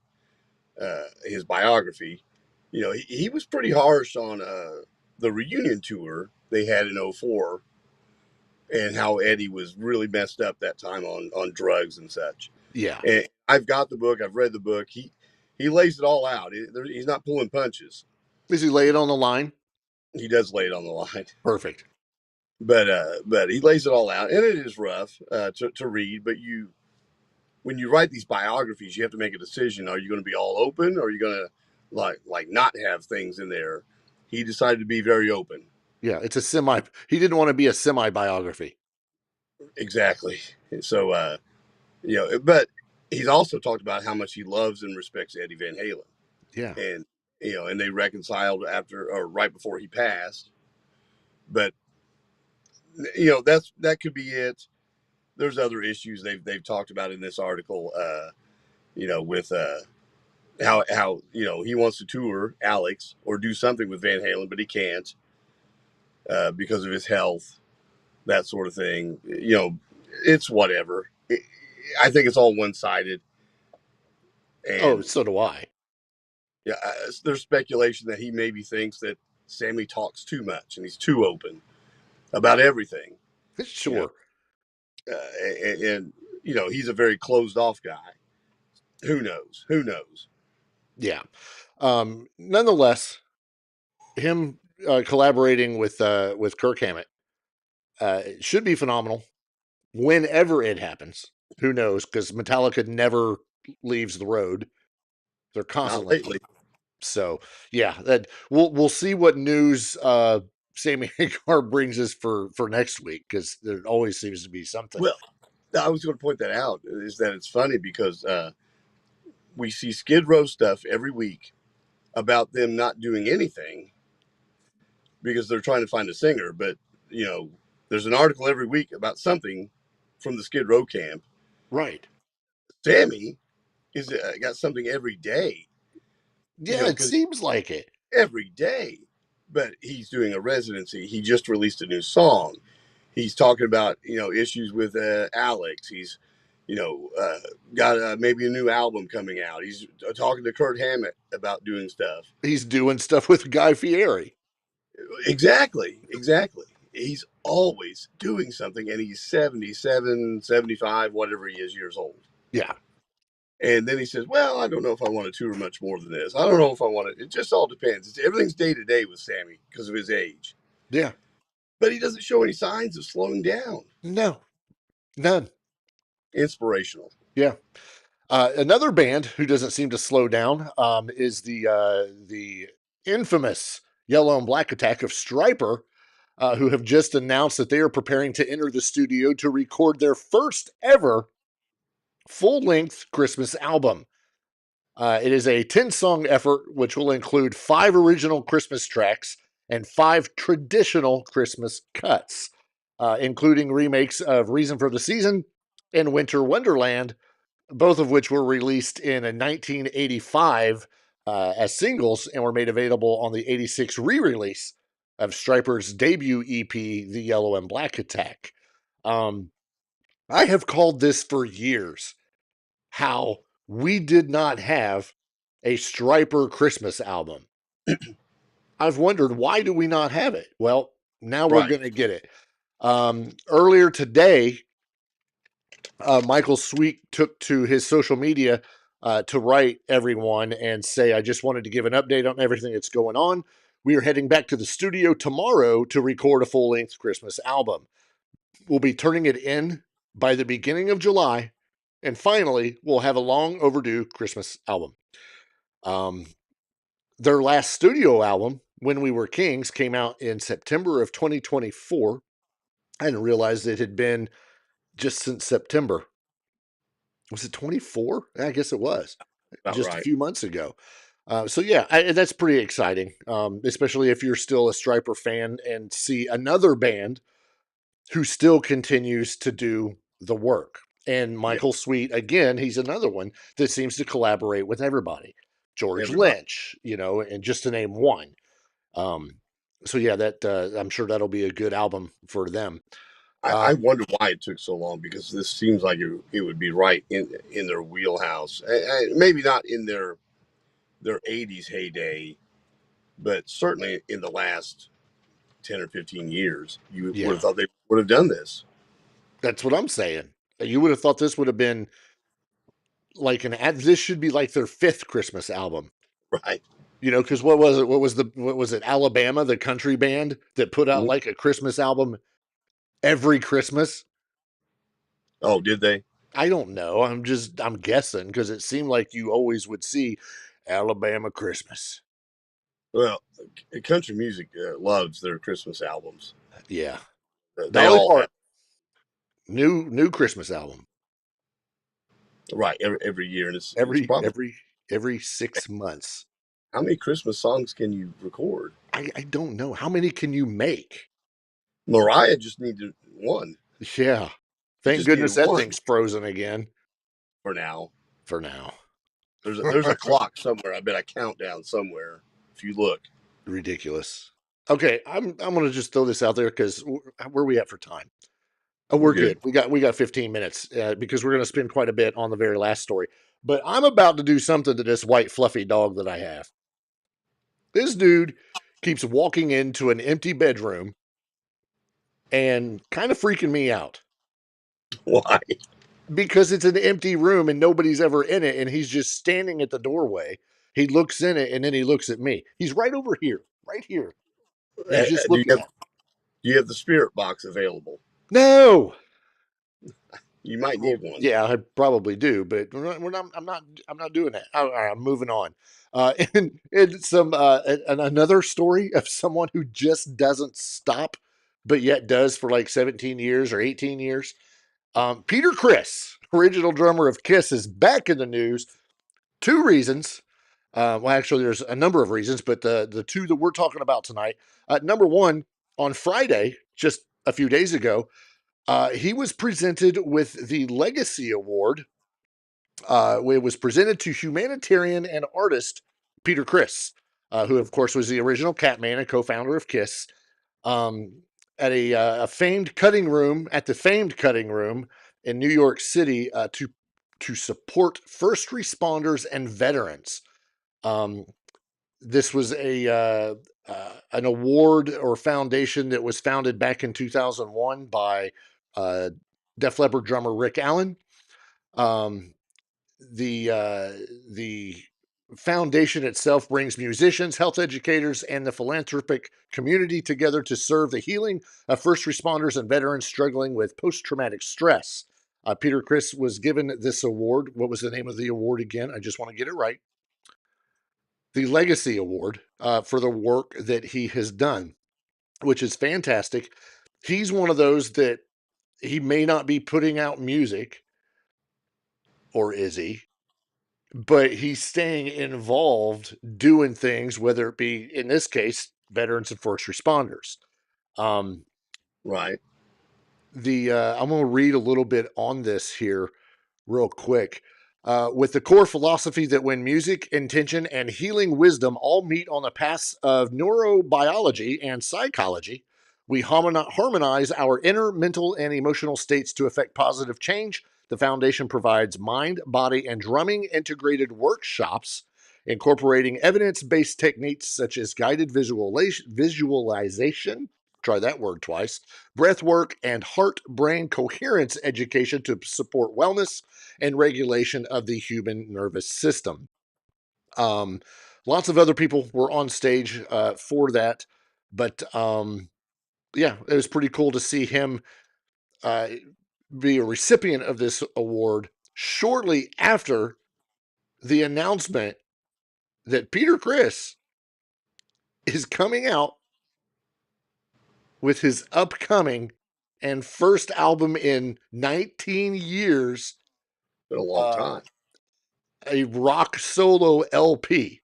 his biography, he was pretty harsh on the reunion tour they had in 2004, and how Eddie was really messed up that time on drugs and such.
Yeah.
And I've got the book. I've read the book. He lays it all out. He's not pulling punches.
Does he lay it on the line?
He does lay it on the line.
Perfect.
But he lays it all out, and it is rough to read. But when you write these biographies, you have to make a decision. Are you going to be all open, or are you going to like not have things in there? He decided to be very open.
Yeah, it's he didn't want to be a semi-biography.
Exactly. So, but he's also talked about how much he loves and respects Eddie Van Halen.
Yeah.
And, and they reconciled after or right before he passed. But, that could be it. There's other issues they've talked about in this article, with how he wants to tour Alex or do something with Van Halen, but he can't because of his health, that sort of thing. It's whatever. I think it's all one-sided.
Oh,
And
so do I.
yeah, there's speculation that he maybe thinks that Sammy talks too much and he's too open about everything.
Sure.
And he's a very closed off guy. Who knows? Who knows?
Yeah. Nonetheless, him collaborating with Kirk Hammett should be phenomenal whenever it happens. Who knows? Because Metallica never leaves the road. They're constantly.
Not lately.
So yeah, that we'll see what news Sammy Hagar brings us for next week, because there always seems to be something.
Well, I was going to point that out, is that it's funny because we see Skid Row stuff every week about them not doing anything because they're trying to find a singer. But, there's an article every week about something from the Skid Row camp.
Right.
Sammy is got something every day.
Yeah, it seems like it.
Every day. But he's doing a residency. He just released a new song. He's talking about, issues with Alex. He's, got maybe a new album coming out. He's talking to Kurt Hammett about doing stuff.
He's doing stuff with Guy Fieri.
Exactly. He's always doing something, and he's 77, 75, whatever he is years old.
Yeah.
And then he says, well, I don't know if I want to tour much more than this. I don't know if I want to. It just all depends. Everything's day to day with Sammy because of his age.
Yeah.
But he doesn't show any signs of slowing down.
No. None.
Inspirational.
Yeah. Another band who doesn't seem to slow down is the infamous Yellow and Black Attack of Stryper, who have just announced that they are preparing to enter the studio to record their first ever full-length Christmas album. It is a 10-song effort, which will include 5 original Christmas tracks and 5 traditional Christmas cuts, including remakes of Reason for the Season and Winter Wonderland, both of which were released in 1985 as singles and were made available on the 86 re-release of Stryper's debut EP, The Yellow and Black Attack. I have called this for years, how we did not have a Stryper Christmas album. I've wondered, why do we not have it? Well, now we're going to get it. Earlier today, Michael Sweet took to his social media to write everyone and say, I just wanted to give an update on everything that's going on. We are heading back to the studio tomorrow to record a full-length Christmas album. We'll be turning it in by the beginning of July, and finally, we'll have a long overdue Christmas album. Their last studio album, When We Were Kings, came out in September of 2024. I didn't realize it had been just since September. Was it 24? I guess it was. Just a few months ago. So yeah, that's pretty exciting, especially if you're still a Stryper fan and see another band who still continues to do the work. And Michael Sweet, again, he's another one that seems to collaborate with everybody. George Lynch, and just to name one. So yeah, that I'm sure that'll be a good album for them.
I wonder why it took so long, because this seems like it would be right in their wheelhouse. Maybe not in their 80s heyday, but certainly in the last 10 or 15 years, you would have thought they would have done this.
That's what I'm saying. You would have thought this would have been like this should be like their 5th Christmas album.
Right.
Because what was it? What was it? Alabama, the country band that put out like a Christmas album every Christmas.
Oh, did they?
I don't know. I'm guessing, because it seemed like you always would see Alabama Christmas.
Well, country music loves their Christmas albums.
Yeah.
They all have.
New Christmas album.
Right, every year, and it's
every 6 months.
How many Christmas songs can you record?
I don't know. How many can you make?
Mariah just needed one.
Yeah. Thank goodness that thing's frozen again.
For now.
There's
a clock somewhere. I bet a countdown somewhere if you look.
Ridiculous. Okay, I'm going to just throw this out there, because where are we at for time? Oh, we're good. We got 15 minutes because we're going to spend quite a bit on the very last story. But I'm about to do something to this white fluffy dog that I have. This dude keeps walking into an empty bedroom and kind of freaking me out.
Why?
Because it's an empty room and nobody's ever in it, and he's just standing at the doorway. He looks in it, and then he looks at me. He's right over here, right here. He's just looking at me.
Do you have the spirit box available?
No.
You might need one.
Yeah, I probably do, but I'm not doing that. All right, I'm moving on. And some another story of someone who just doesn't stop, but yet does for like 17 years or 18 years. Peter Criss, original drummer of Kiss, is back in the news. Two reasons. Well, actually, there's a number of reasons, but the two that we're talking about tonight. Number one, on Friday, just a few days ago, he was presented with the Legacy Award. It was presented to humanitarian and artist Peter Criss, who, of course, was the original Catman and co-founder of Kiss, at a famed cutting room in New York City to support first responders and veterans. This was an award or foundation that was founded back in 2001 by Def Leppard drummer Rick Allen. The foundation itself brings musicians, health educators, and the philanthropic community together to serve the healing of first responders and veterans struggling with post-traumatic stress. Peter Criss was given this award. What was the name of the award again? I just want to get it right. The Legacy Award for the work that he has done, which is fantastic. He's one of those that he may not be putting out music, or is he? But he's staying involved doing things, whether it be, in this case, veterans and first responders.
Right.
I'm going to read a little bit on this here real quick. With the core philosophy that when music, intention, and healing wisdom all meet on the paths of neurobiology and psychology, we harmonize our inner, mental, and emotional states to effect positive change. The foundation provides mind, body, and drumming integrated workshops, incorporating evidence-based techniques such as guided visualization, try that word twice, breath work, and heart-brain coherence education to support wellness and regulation of the human nervous system. Lots of other people were on stage for that, but yeah, it was pretty cool to see him be a recipient of this award shortly after the announcement that Peter Criss is coming out with his upcoming and first album in 19 years.
Been a long time.
A rock solo LP.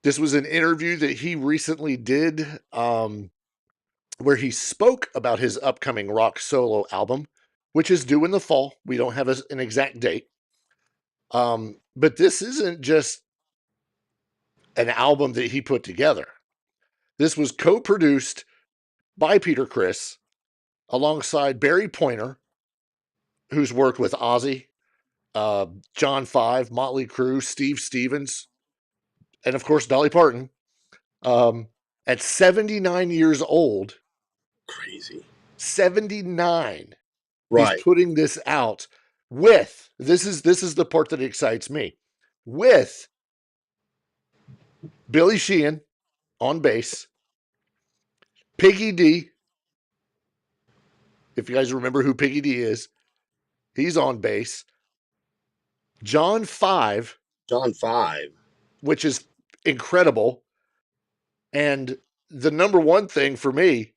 This was an interview that he recently did where he spoke about his upcoming rock solo album, which is due in the fall. We don't have an exact date. But this isn't just an album that he put together. This was co-produced by Peter Criss alongside Barry Pointer, who's worked with Ozzy, John Five, Motley Crue, Steve Stevens, and of course Dolly Parton. At 79 years old,
crazy,
79,
right?
He's putting this out with this is the part that excites me, with Billy Sheehan on bass, Piggy D. If you guys remember who Piggy D is, he's on bass. John Five, which is incredible. And the number one thing for me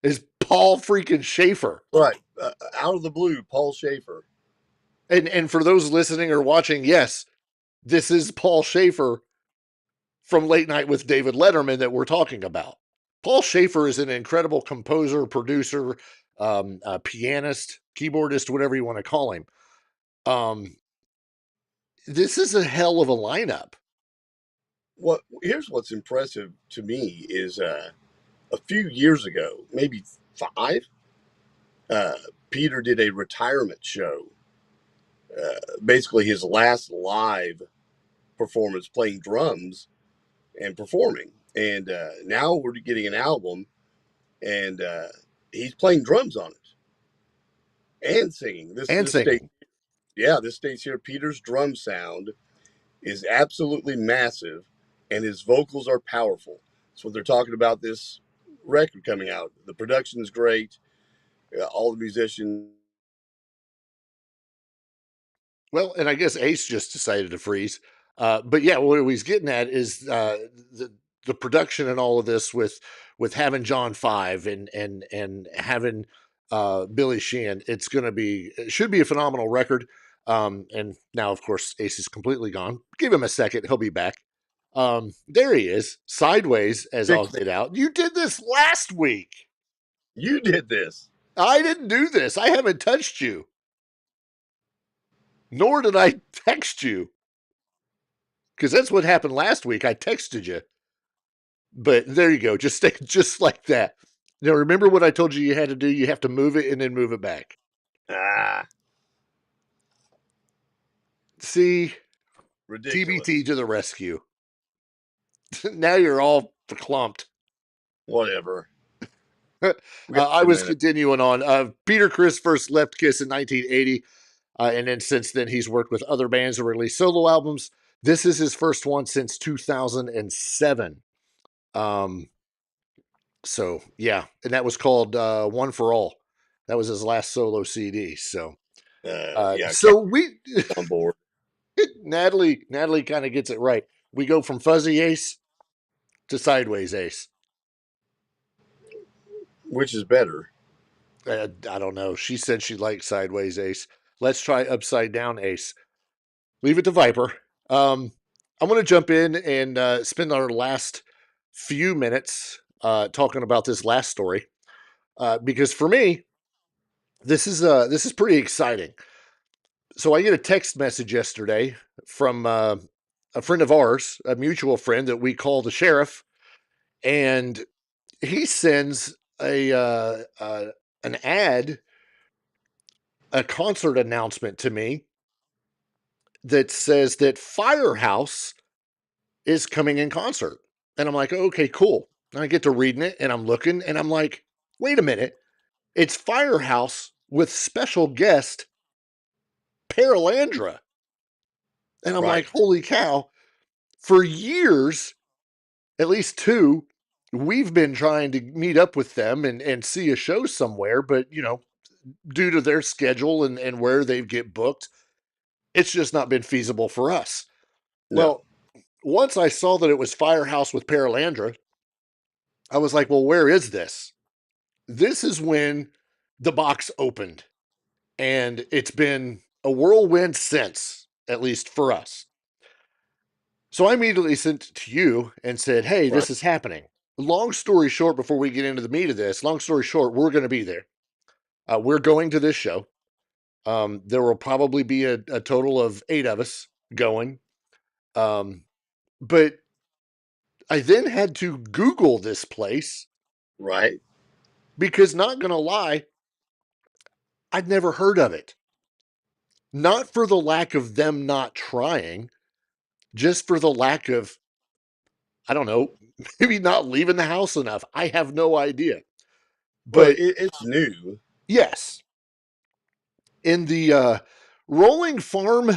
is Paul freaking Schaefer.
Right. Out of the blue, Paul Schaefer.
And for those listening or watching, yes, this is Paul Schaefer from Late Night with David Letterman that we're talking about. Paul Schaefer is an incredible composer, producer, pianist, keyboardist, whatever you want to call him. This is a hell of a lineup.
Well, here's what's impressive to me is a few years ago, maybe 5, Peter did a retirement show basically his last live performance playing drums and performing. And now we're getting an album, and he's playing drums on it and singing. This state, yeah, this states here. Peter's drum sound is absolutely massive, and his vocals are powerful. That's what they're talking about. This record coming out. The production is great. All the musicians.
Well, and I guess Ace just decided to freeze. But yeah, what he's getting at is the production and all of this with having John 5 and having Billy Sheehan. It should be a phenomenal record. And now, of course, Ace is completely gone. Give him a second; he'll be back. There he is, sideways as all get out. You did this last week.
You did this.
I didn't do this. I haven't touched you. Nor did I text you. Because that's what happened last week. I texted you. But there you go. Just stay just like that. Now, remember what I told you had to do? You have to move it and then move it back. See?
Ridiculous.
TbT to the rescue. Now you're all clumped.
Whatever.
I was continuing on. Peter Criss first left Kiss in 1980. And then since then, he's worked with other bands and released solo albums. This is his first one since 2007. So yeah, and that was called One for All. That was his last solo CD. So, so we
on board.
Natalie kind of gets it right. We go from Fuzzy Ace to Sideways Ace.
Which is better?
I don't know. She said she liked Sideways Ace. Let's try Upside Down Ace. Leave it to Viper. I'm going to jump in and spend our last few minutes talking about this last story because for me, this is pretty exciting. So I get a text message yesterday from a friend of ours, a mutual friend that we call the sheriff, and he sends an ad, a concert announcement to me that says that Firehouse is coming in concert. And I'm like, okay, cool. And I get to reading it and I'm looking and I'm like, wait a minute. It's Firehouse with special guest Paralandra. And I'm like, holy cow. For years, at least 2, we've been trying to meet up with them and see a show somewhere. But, due to their schedule and where they get booked, it's just not been feasible for us. No. Well, once I saw that it was Firehouse with Paralandra, I was like, well, where is this? This is when the box opened. And it's been a whirlwind since, at least for us. So I immediately sent it to you and said, hey, this is happening. Long story short, before we get into the meat of this, long story short, we're going to be there. We're going to this show. There will probably be a total of 8 of us going. But I then had to Google this place.
Right.
Because not going to lie, I'd never heard of it. Not for the lack of them not trying, just for the lack of, I don't know, maybe not leaving the house enough. I have no idea. But
it's new.
Yes. In the rolling farm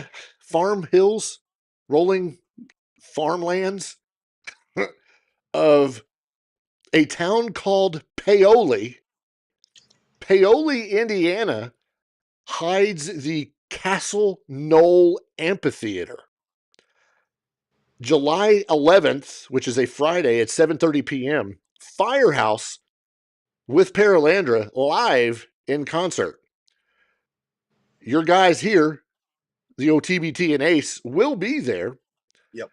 hills, rolling farmlands of a town called Paoli, Indiana, hides the Castle Knoll Amphitheater. July 11th, which is a Friday at 7:30 p.m., Firehouse with Paralandra live in concert. Your guys here, the TbT and Ace, will be there.
Yep.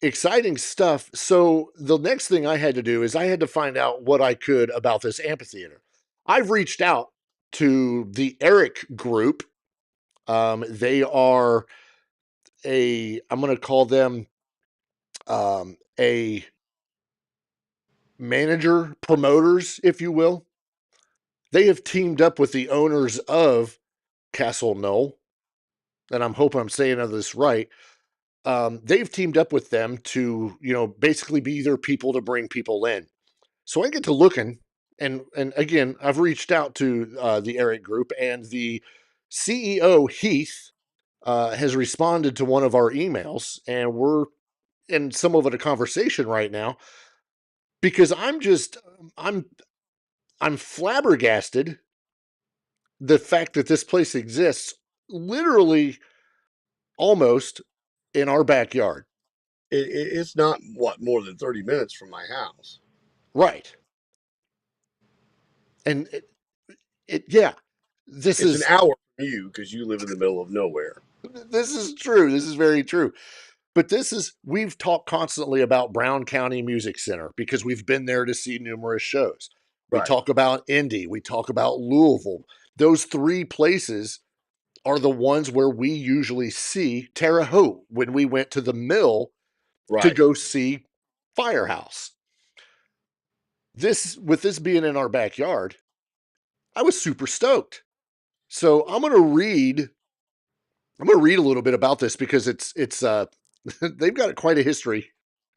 Exciting stuff. So the next thing I had to do is I had to find out what I could about this amphitheater. I've reached out to the Eric group. They are I'm going to call them a manager, promoters, if you will. They have teamed up with the owners of Castle Knoll and I'm hoping I'm saying this right. They've teamed up with them to, basically be their people to bring people in. So I get to looking, and again, I've reached out to the Eric group, and the CEO, Heath, has responded to one of our emails, and we're in some of a conversation right now because I'm flabbergasted the fact that this place exists literally almost in our backyard.
It's not more than 30 minutes from my house.
Right. And yeah,
it's an hour from you because you live in the middle of nowhere.
This is true. This is very true. But we've talked constantly about Brown County Music Center because we've been there to see numerous shows. We talk about Indy. We talk about Louisville. Those three places are the ones where we usually see Terre Haute when we went to the mill to go see Firehouse. With this being in our backyard, I was super stoked. So I'm going to read a little bit about this because it's they've got quite a history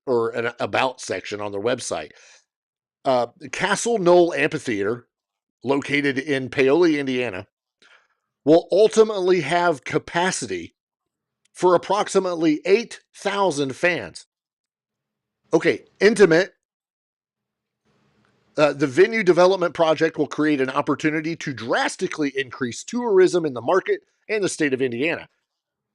or an about section on their website. Castle Knoll Amphitheater, located in Paoli, Indiana, will ultimately have capacity for approximately 8,000 fans. Okay, intimate. The venue development project will create an opportunity to drastically increase tourism in the market and the state of Indiana.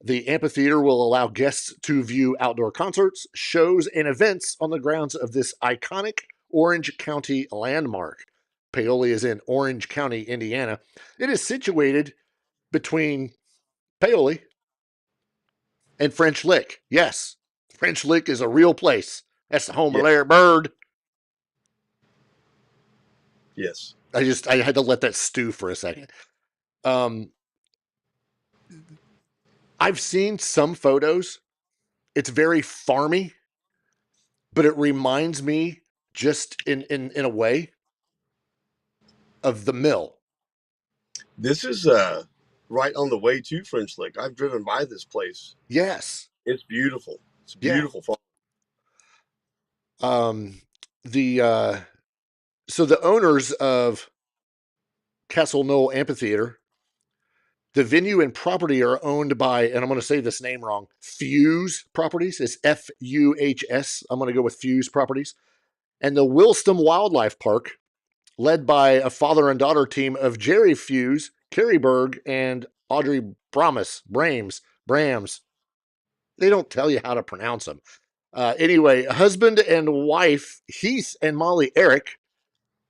The amphitheater will allow guests to view outdoor concerts, shows, and events on the grounds of this iconic Orange County landmark. Paoli is in Orange County, Indiana. It is situated between Paoli and French Lick. Yes, French Lick is a real place. That's the home of Larry Bird.
Yes.
I had to let that stew for a second. I've seen some photos. It's very farmy, but it reminds me just in a way of the mill.
This is right on the way to French Lick. I've driven by this place.
Yes.
It's beautiful. It's beautiful farm.
So the owners of Castle Knoll Amphitheater, the venue and property are owned by, and I'm going to say this name wrong, Fuse Properties. It's Fuhs. I'm going to go with Fuse Properties. And the Wilston Wildlife Park, led by a father and daughter team of Jerry Fuse, Carrie Berg, and Audrey Brams. They don't tell you how to pronounce them. Anyway, husband and wife Heath and Molly Eric,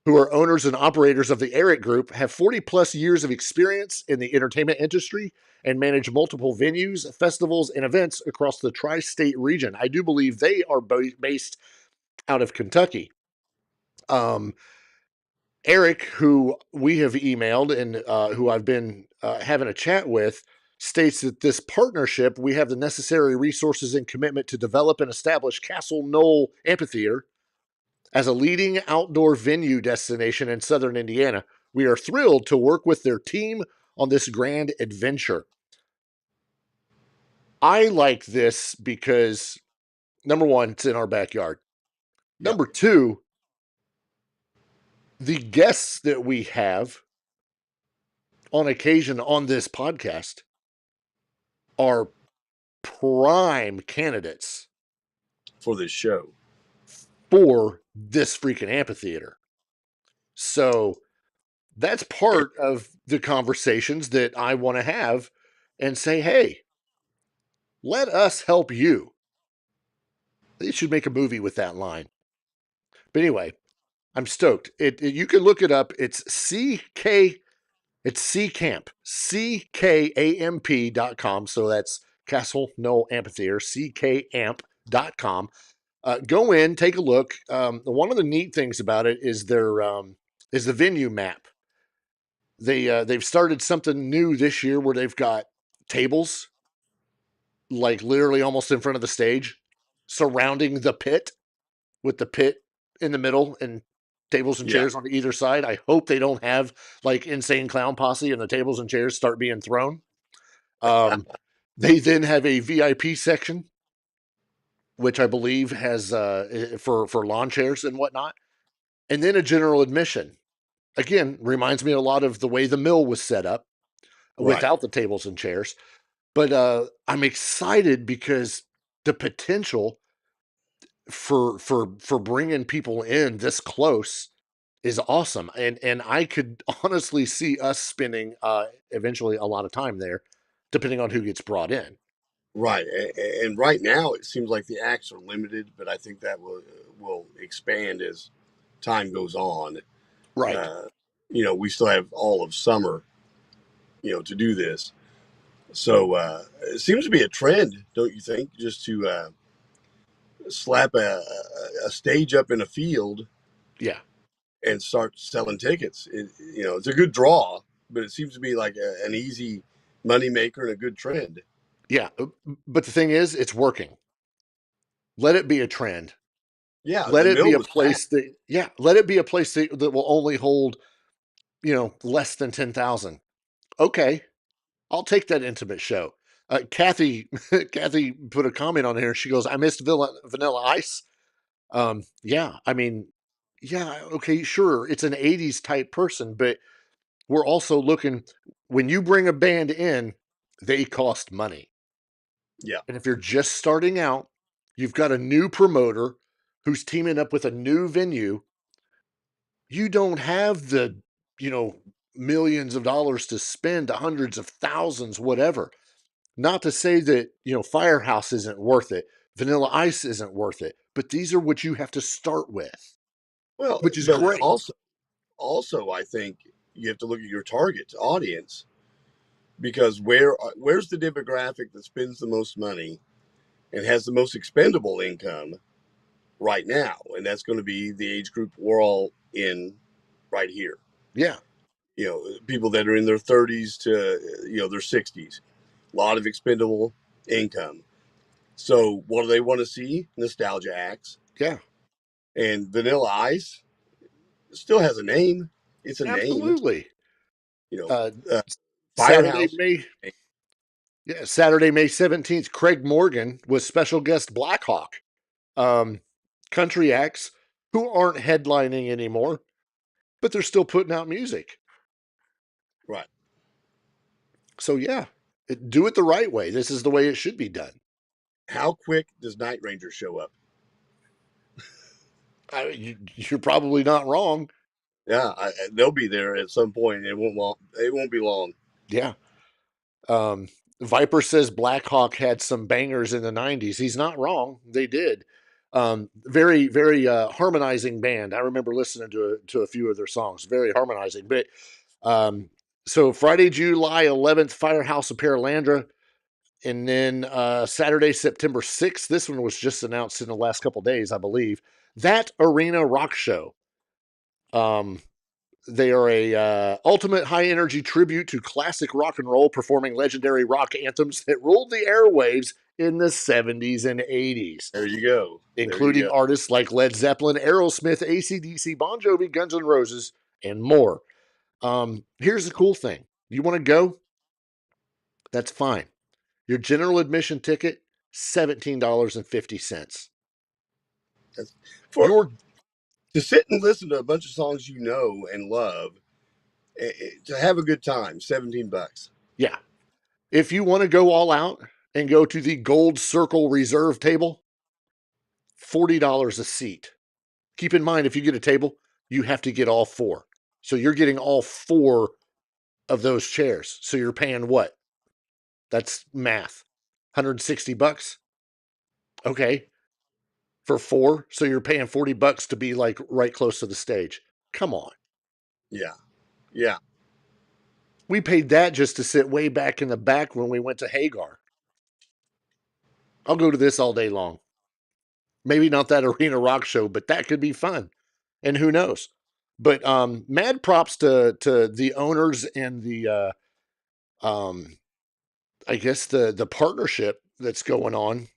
who are owners and operators of the Eric Group, have 40 plus years of experience in the entertainment industry and manage multiple venues, festivals, and events across the tri-state region. I do believe they are based out of Kentucky. Eric, who we have emailed and who I've been having a chat with, states that this partnership, we have the necessary resources and commitment to develop and establish Castle Knoll Amphitheater as a leading outdoor venue destination in southern Indiana. We are thrilled to work with their team on this grand adventure. I like this because, number one, it's in our backyard. Yep. Number two, the guests that we have on occasion on this podcast are prime candidates
for this show,
for this freaking amphitheater. So that's part of the conversations that I want to have and say, hey, let us help you. They should make a movie with that line. But anyway, I'm stoked. You can look it up. It's CKamp, CKAMP.com. So that's Castle Knoll Amphitheater, CKamp.com. Go in, take a look. One of the neat things about it is the venue map. They've started something new this year where they've got tables, like literally almost in front of the stage, surrounding the pit, with the pit in the middle and tables and chairs on either side. I hope they don't have like Insane Clown Posse and the tables and chairs start being thrown. They then have a VIP section, which I believe has for lawn chairs and whatnot, and then a general admission. Again, reminds me a lot of the way the mill was set up without the tables and chairs. But I'm excited because the potential for bringing people in this close is awesome, and I could honestly see us spending eventually a lot of time there, depending on who gets brought in.
Right, and right now it seems like the acts are limited, but I think that will expand as time goes on.
Right.
We still have all of summer, to do this. So it seems to be a trend, don't you think? Just to slap a stage up in a field,
yeah,
and start selling tickets. It's a good draw, but it seems to be like an easy moneymaker and a good trend.
Yeah, but the thing is, it's working. Let it be a trend.
Yeah,
let it be a place that let it be a place that will only hold, less than 10,000. Okay, I'll take that intimate show. Kathy put a comment on here. She goes, "I missed Vanilla Ice." Yeah, I mean, yeah, okay, sure, it's an '80s type person, but we're also looking when you bring a band in, they cost money.
Yeah,
and if you're just starting out, you've got a new promoter who's teaming up with a new venue. You don't have the, millions of dollars to spend, hundreds of thousands, whatever. Not to say that, Firehouse isn't worth it. Vanilla Ice isn't worth it. But these are what you have to start with.
Well,
Which is
but
great.
Also, I think you have to look at your target audience, because where's the demographic that spends the most money and has the most expendable income right now, and that's going to be the age group we're all in right here.
Yeah.
People that are in their 30s to their 60s, a lot of expendable income. So what do they want to see? Nostalgia acts.
Yeah.
And Vanilla Ice still has a name. It's a
Absolutely.
name.
Saturday,
Firehouse.
Saturday, May 17th, Craig Morgan with special guest Blackhawk. Country acts who aren't headlining anymore, but they're still putting out music.
Right.
So yeah, do it the right way. This is the way it should be done.
How quick does Night Ranger show up?
You're probably not wrong.
Yeah, they'll be there at some point. It won't be long.
Yeah. Viper says Blackhawk had some bangers in the 90s. He's not wrong. They did. Very, very harmonizing band. I remember listening to a few of their songs. Very harmonizing. But so Friday, July 11th, Firehouse of Paralandra. And then Saturday, September 6th. This one was just announced in the last couple days, I believe. That Arena Rock Show. They are a ultimate high energy tribute to classic rock and roll, performing legendary rock anthems that ruled the airwaves in the 70s and 80s.
There you go.
Including artists like Led Zeppelin, Aerosmith, AC/DC, Bon Jovi, Guns N' Roses, and more. Here's the cool thing. You want to go? That's fine. Your general admission ticket, $17.50.
To sit and listen to a bunch of songs you know and love, to have a good time, $17.
Yeah. If you want to go all out and go to the Gold Circle Reserve table, $40 a seat. Keep in mind, if you get a table, you have to get all four. So you're getting all four of those chairs. So you're paying what? That's math. $160. Okay. For four. So you're paying $40 to be like right close to the stage. Come on.
Yeah. Yeah.
We paid that just to sit way back in the back when we went to Hagar. I'll go to this all day long. Maybe not that Arena Rock Show, but that could be fun. And who knows? But mad props to the owners and the I guess the partnership that's going on.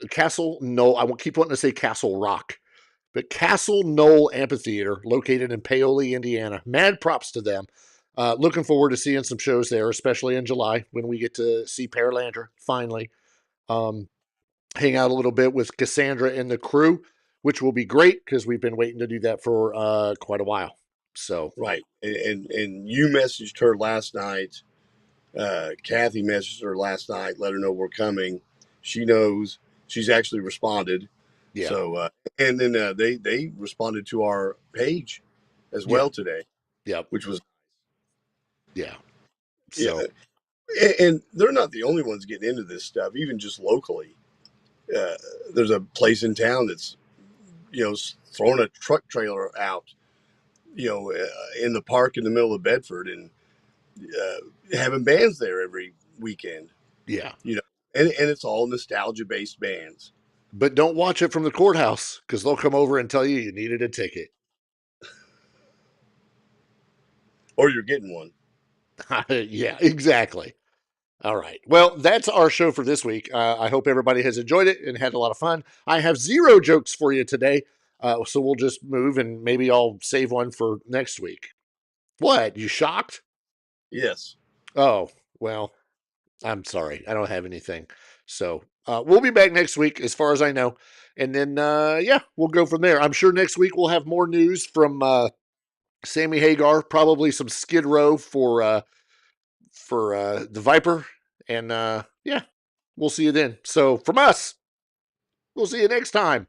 Castle Knoll, I won't keep wanting to say Castle Rock, but Castle Knoll Amphitheater, located in Paoli, Indiana. Mad props to them. Looking forward to seeing some shows there, especially in July when we get to see Paralandra finally. Hang out a little bit with Cassandra and the crew, which will be great because we've been waiting to do that for quite a while. So
right, and you messaged her last night. Kathy messaged her last night, let her know we're coming. She knows. She's actually responded.
Yeah.
So and then they responded to our page as well today.
Yep.
Which was
yeah. So
and they're not the only ones getting into this stuff. Even just locally, there's a place in town that's throwing a truck trailer out, in the park in the middle of Bedford and having bands there every weekend.
Yeah.
And it's all nostalgia based bands.
But don't watch it from the courthouse because they'll come over and tell you needed a ticket.
Or you're getting one.
Yeah, exactly. All right. Well, that's our show for this week. I hope everybody has enjoyed it and had a lot of fun. I have 0 jokes for you today. So we'll just move and maybe I'll save one for next week. What? You shocked?
Yes.
Oh, well, I'm sorry. I don't have anything. So we'll be back next week as far as I know. And then, we'll go from there. I'm sure next week we'll have more news from Sammy Hagar, probably some Skid Row for the Viper. And we'll see you then. So from us, we'll see you next time.